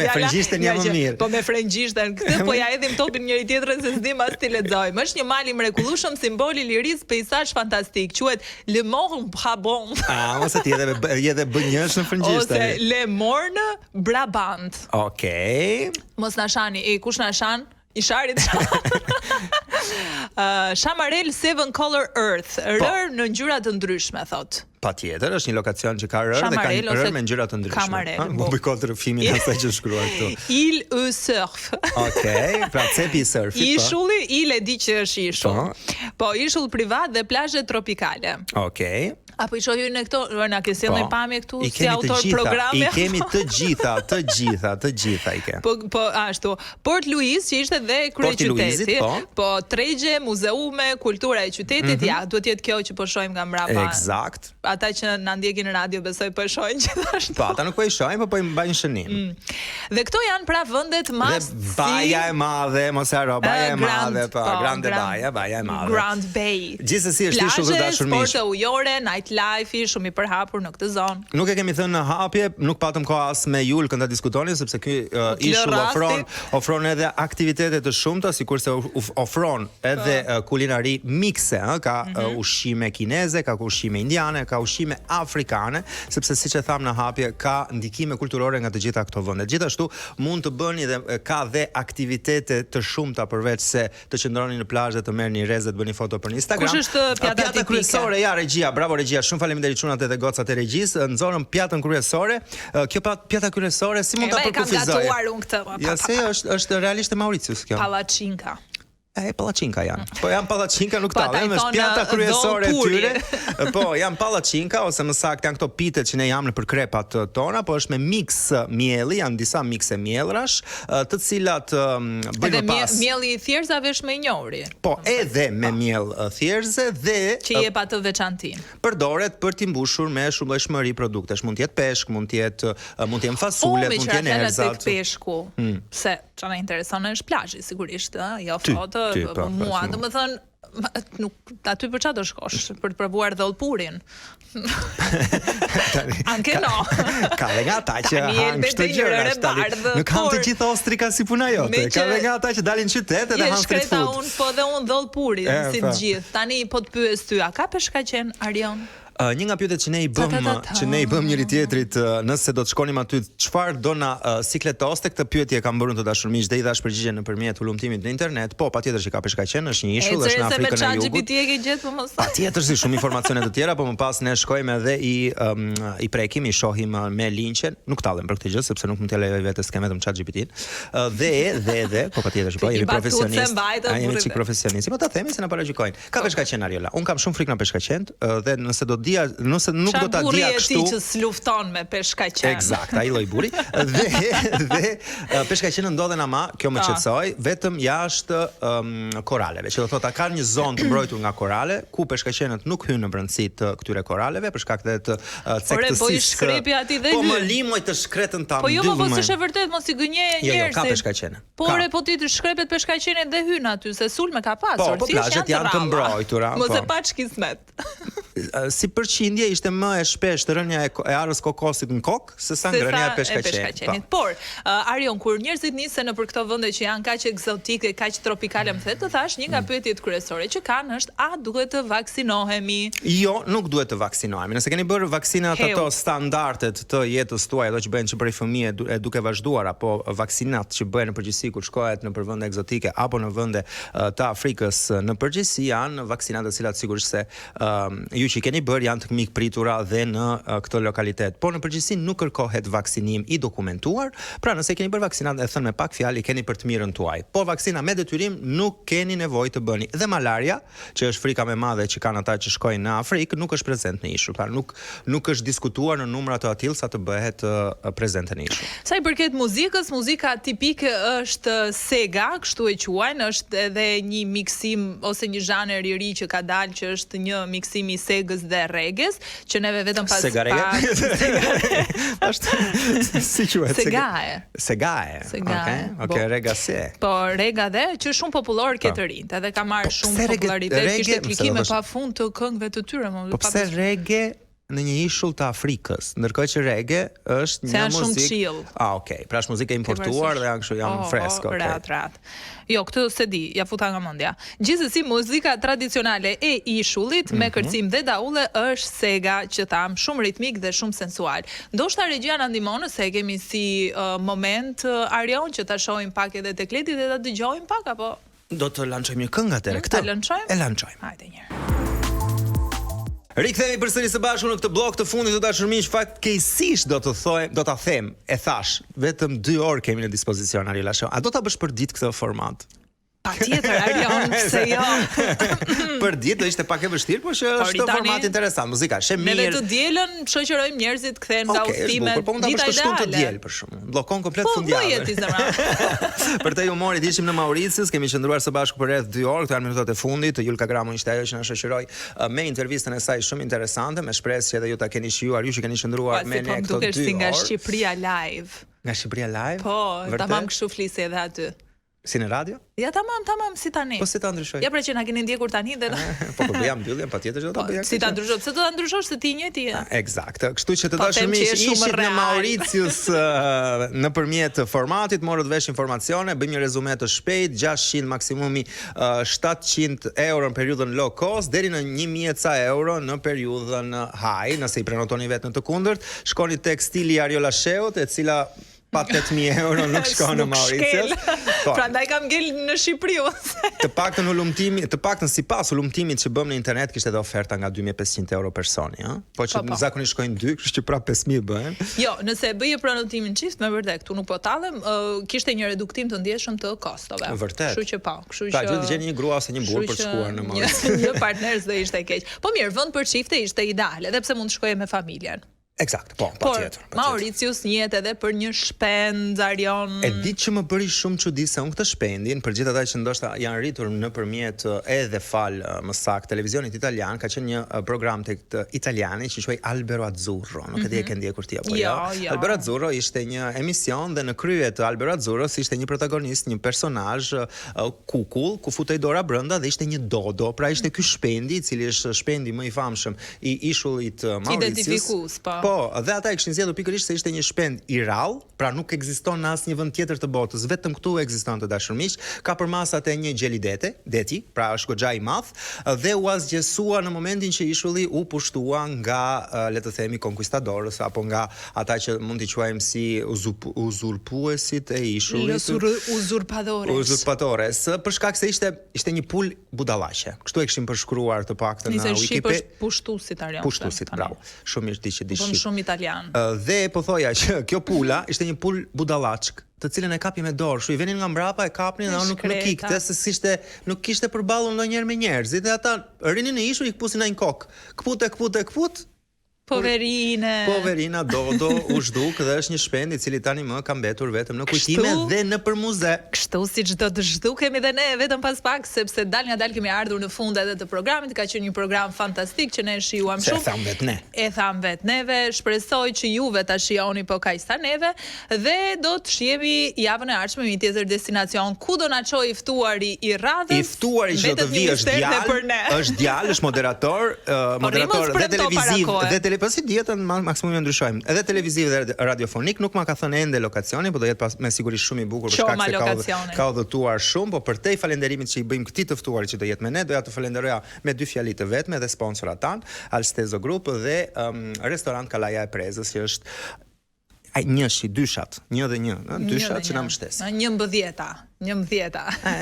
Me frëngjishten jam më mirë. Po me frëngjisht këtë po ja hedhim topin njëri tjetrën se s'dim as ti lexojmë. Është një mal i mrekullueshëm, simbol i lirisë, peizazh fantastik. Quhet Le Morne Brabant. Mos e ti edhe bënjësh në frëngjisht. Ose Le Morne Brabant. Okej. Mos na shani, kush na shan? I sharit Chamarel 7 Color Earth, rër në ngjyra të ndryshme, thot. Patjetër, është një lokacion që ka rër dhe ka rër me ngjyra të ndryshme. Chamarel. Mo bëj kot rrëfimin asaj që shkruar këtu. Il e surf. Okej, pra cepi i surfit. Ishulli, il e di që është ishull. Po, ishull privat dhe plazhe tropikale. Okej. Apo i shohim në këto, na ke sjellë pamje këtu si autor programi. I kemi të gjitha i ke. Po ashtu. Port Louis që ishte dhe kryeqyteti. Po tregje, muzeume, kultura e qytetit, ja, duhet jetë kjo që po shohim nga mbrapa. Eksakt. Ata që na ndjekin në radio besoj po e shohin gjithashtu. Po ata nuk po i shohin, po i mbajnë shënim. Dhe këto janë pra vendet must-see. Dhe Baja e Madhe, mos e haro, Baja e Madhe, po Grande Baja e Madhe. Grand Bay. Gjithsesi është ishull të dashur miq. Sporte ujore, night live-i shumë i përhapur në këtë zonë. Nuk e kemi thënë në hapje, nuk patëm kohë as me Julkën ta diskutonin sepse ky ishull ofron edhe aktivitete të shumta, sikurse ofron edhe kulinari mikse, ka ushqime kineze, ka ushqime indiane, ka ushqime afrikane, sepse siç e tham në hapje ka ndikime kulturore nga të gjitha këto vende. Gjithashtu mund të bëni dhe ka dhe aktivitete të shumta përveç se të qëndroni në plazh dhe të merrni rrezet, bëni foto për Instagram. Kush është pjata kryesore? Ja, regjia, bravo regjia. Shumë faleminderit çunat edhe gocat e regjisë. Nxorëm pjatën kryesore. Kjo pjata kryesore si mund ta përkufizoj? Kam gatuar unë këtë. Ja, se është realisht e Mauricius kjo. Palacinka. Palacinka janë. Po janë palacinka nuk talem, është pjata kryesore e tyre. Po, janë palacinka ose më saktë janë këto pitet që ne jam në për krepat tona, po është me mix mielli, janë disa mikse mielrash, të cilat bëjnë pas. Edhe mielli i thjerrzave është më i njohuri. Po, edhe me miell thjerze dhe që jep atë veçantin. Përdoret për t'i mbushur me shumëllojshmëri produktesh. Mund të jetë peshk, mund të jetë fasullet, mund të jetë erëzat. Peshku, se çana intereson është plazhi sigurisht, jo foto. Mua, do më thënë, nuk aty për çfarë do shkosh? Për të provuar dhollpurin. Anke no. Ka dhe nga ata që hanë çdo gjë, nuk kanë të gjitha ostrika si puna jote. Ka dhe nga ata që dalin në qytet dhe hanë street food. Unë po dhe unë dhollpurin si të gjithë. Tani po të pyes ty, a ka peshkaqen Arion? Një nga pyetjet që ne i bëm njëri tjetrit nëse do të shkonim aty, çfarë do na sikletoste? Këtë pyetje kam bërë të dashur miq dhe i dhash përgjigje nëpërmjet ulumtimit në internet. Po, patjetër që ka peshkaqen, është një ishull, është në Afrikën e Jugut. GPT e ke gjetë po mos. Patjetër si shumë informacione të tjera, po më pas ne shkojmë edhe i prekim, i shohim me linqen, nuk tallem për këtë gjë sepse nuk mund të lejoj vetes kem vetëm ChatGPT-n. Dhe po patjetër që po jemi profesionistë. Jemi çik profesionistë. Po ta themi se na paragjikojnë. Ka peshkaqen Ariola. Un kam shumë frikë nga peshkaqent dhe nëse do nëse nuk do ta dija kështu. Burri i tij që s'lufton me peshkaqen. Eksakt, ai lloj burri. Dhe peshkaqenët ndodhen ama, kjo më qetësoi, vetëm jashtë koraleve. Që do thotë ka një zonë të mbrojtur nga korale, ku peshkaqenët nuk hyjnë në brendësi të këtyre koraleve për shkak të cektësisë. Po i shkrepi aty dhe po më limoj të shkretën ta mbyll. Po jo, po s'është e vërtet, mos i gënjeje njerëzit. Jo, ka peshkaqene. Por po ti të shkrepet peshkaqenet dhe hyn aty, se sulme ka pasur. Po plazhet janë të mbrojtura. Mos e pa ç'kismet. Si përqindje ishte më e shpeshtë rënja e arës kokosit në kokë se sa ngrënia e peshkaqenit. Por Arion, kur njerëzit nisen nëpër këto vende që janë kaq egzotike, kaq tropikale, më the të thash, një nga pyetjet kryesore që kanë është a duhet të vaksinohemi? Jo, nuk duhet të vaksinohemi. Nëse keni bërë vaksinat ato standardet të jetës tuaj, ato që bëhen që për fëmijë duke vazhduar, apo vaksinat që bëhen në përgjithësi kur shkohet në vende egzotike apo në vende të Afrikës në përgjithësi, janë vaksinat të cilat sigurisht se ju që keni bërë janë të mikpritura dhe në këtë lokalitet. Por në përgjithësi nuk kërkohet vaksinim i dokumentuar, pra nëse keni bërë vaksinat e thënë me pak fjalë keni për të mirën tuaj. Por vaksina me detyrim nuk keni nevojë të bëni. Dhe malaria, që është frika më e madhe që kanë ata që shkojnë në Afrikë, nuk është prezent në ishull. Pra nuk është diskutuar në numra të atill sa të bëhet prezente në ishull. Sa i përket muzikës, muzika tipike është sega, kështu e quajnë, është edhe një miksim ose një zhanër i ri që ka dalë që është një miksim i segës dhe reggaes, që neve vetëm pas si quhet? Segae. Okej, rega se. Po rega dhe që shumë popullor ke të rinjt, edhe ka marrë shumë popularitet, kishte klikime pafund të këngëve të tyre. Po pse reggae në një ishull të Afrikës, ndërkohë që reggae është një muzikë. Okej, pra është muzikë importuar dhe janë fresk, rat. Jo, këtë se di, ja futa nga mendja. Gjithsesi muzika tradicionale e ishullit me kërcim dhe daulle është sega, që tham, shumë ritmik dhe shumë sensual. Ndoshta regjia na ndihmon se e kemi si moment Arion që ta shohim pak edhe tek Leti dhe ta dëgjojmë pak apo do të lançojmë një këngë atëherë këtë? E lançojmë. Hajde një. Rikthehemi përsëri së bashku në këtë blok të fundit të dashur miq, fatkeqësisht do ta them, e thash, vetëm 2 orë kemi në dispozicion Ariola Show. A do ta bësh për ditë këtë format? Patjetër Arion, pse jo? Për ditë do ishte pak e vështirë, por është format interesant, muzika është mirë. Ne të dielën shoqërojmë njerëzit, kthehen nga udhëtimet. Po mund ta bësh shtunë të diel për shkakun. Bllokon komplet fundjavën. Për të humorit ishim në Mauricius, kemi qëndruar së bashku për rreth 2 orë, këto janë minutat e fundit. Julka Gramu ishte ajo që na shoqëroi me intervistën e saj shumë interesante, me shpresë që edhe ju ta keni shijuar, ju që keni qëndruar me ne këto 2 orë. Nga Shqipëria Live. Nga Shqipëria Live? Po, tamam kështu flisi edhe aty. Si në radio? Ja tamam si tani. Po si ta ndryshoj? Ja pra që na keni ndjekur tani dhe po bëja mbylljen, patjetër që do ta bëja. Si ta ndryshoj? Se do ta ndryshosh se ti njëti. Eksakt. Kështu që të dashur miq, ishit në Mauritius nëpërmjet formatit, morët vesh informacione, bëjmë një rezume të shpejt, 600 maksimumi 700 euro në periudhën low cost deri në 1000 ca euro në periudhën high, nëse i prenotoni vetë në të kundërt, shkoni tek Stili Ariola Sheut, e cila pa 8.000 euro nuk shkon në Mauritius. Prandaj kam ngel në Shqipëri. Të paktën sipas ulumtimit që bëm në internet kishte edhe oferta nga 2500 euro personi, ëh? Po që zakonisht shkojnë 2, kështu që prapë 5000 bëhen. Jo, nëse bëje prenotimin çift, me vërtet këtu nuk po tallem, kishte një reduktim të ndjeshëm të kostove. Vërtet. Kështu që po, kështu që. Pra gjithë gjeni një grua ose një burr për të shkuar në Mauritius. Një partner s'do ishte keq. Po mirë, vend për çifte ishte ideal, edhe pse mund të shkoje me familjen. Eksakt, po, patjetër. Mauritius njihet edhe për një shpend arion. E di që më bëri shumë çudi se unë këtë shpendin, për gjithë ata që ndoshta janë rritur nëpërmjet edhe më saktë televizionit italian, ka qenë një program tek italiani që quhej Albero Azzurro, nuk e di e ke ndjekur ti apo jo. Albero Azzurro ishte një emision dhe në krye të Albero Azzurros ishte një protagonist, një personazh kukull, ku futej dora brenda dhe ishte një dodo, pra ishte ky shpendi, i cili është shpendi më i famshëm i ishullit Mauritius. Identifikus, Po, dhe ata e kishin zgjedhur pikërisht se ishte një shpend i rrallë, pra nuk ekziston në asnjë vend tjetër të botës, vetëm këtu ekziston, të dashur miq, ka përmasat e një deti, pra është goxha i madh, dhe u asgjësua në momentin që ishulli u pushtua nga, le të themi, konkuistadorës apo nga ata që mund t'i quajmë si uzurpuesit e ishullit. Uzurpadores, për shkak se ishte një pul budallaqe. Kështu e kishin përshkruar të paktën në Wikipedia. Pushtusit arian. Pushtusit, bravo. Shumë mirë ti që shumë italian. Dhe po thoja që kjo pula ishte një pul budallaçk, të cilën e kapi me dorë, shu i venin nga mbrapa, e kapnin dhe nuk ikte, se nuk kishte përballur ndonjëherë me njerëzit, dhe ata rinin në ishull i kpusin në një kokë. Kput. Poverina Dodo u zhduk dhe është një shpend i cili tani më ka mbetur vetëm në kujtime dhe nëpër muze. Kështu si çdo të zhdukemi dhe ne vetëm pas pak, sepse dal kemi ardhur në fund edhe të programit, ka qenë një program fantastik që ne shijuam shumë. E tham vetë neve, shpresoj që juve ta shijoni po kaq sa neve dhe do të shihemi javën e ardhshme me një tjetër destinacion ku do na çojë i ftuari i radhës. I ftuari që do të vi është djalë, është moderator dhe televiziv dhe pasi dietën maksimumi ndryshojmë. Edhe televiziv dhe radiofonik, nuk ma ka thënë ende lokacioni, po do jetë me sigurisht shumë i bukur për shkak se ka udhëtuar shumë, po për te falenderimit që i bëjmë këtij të ftuarit që do jetë me ne, doja të falenderoja me 2 fjali të vetme dhe sponsorat tan, Alstezo Group dhe restorant Kallaja e Prezës, që është dyshat që na mbështesin. 11.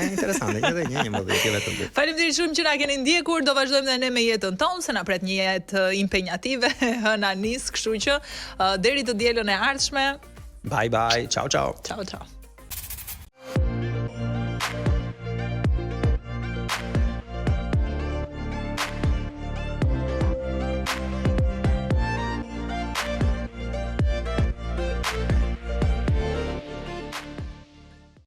Interesante, 11 vetëm. Faleminderit shumë që na keni ndjekur. Do vazhdojmë dhe ne me jetën tonë, se na pret një jetë impenjative, hëna nis, kështu që deri të dielën e ardhshme. Bye bye. Ciao. Ciao.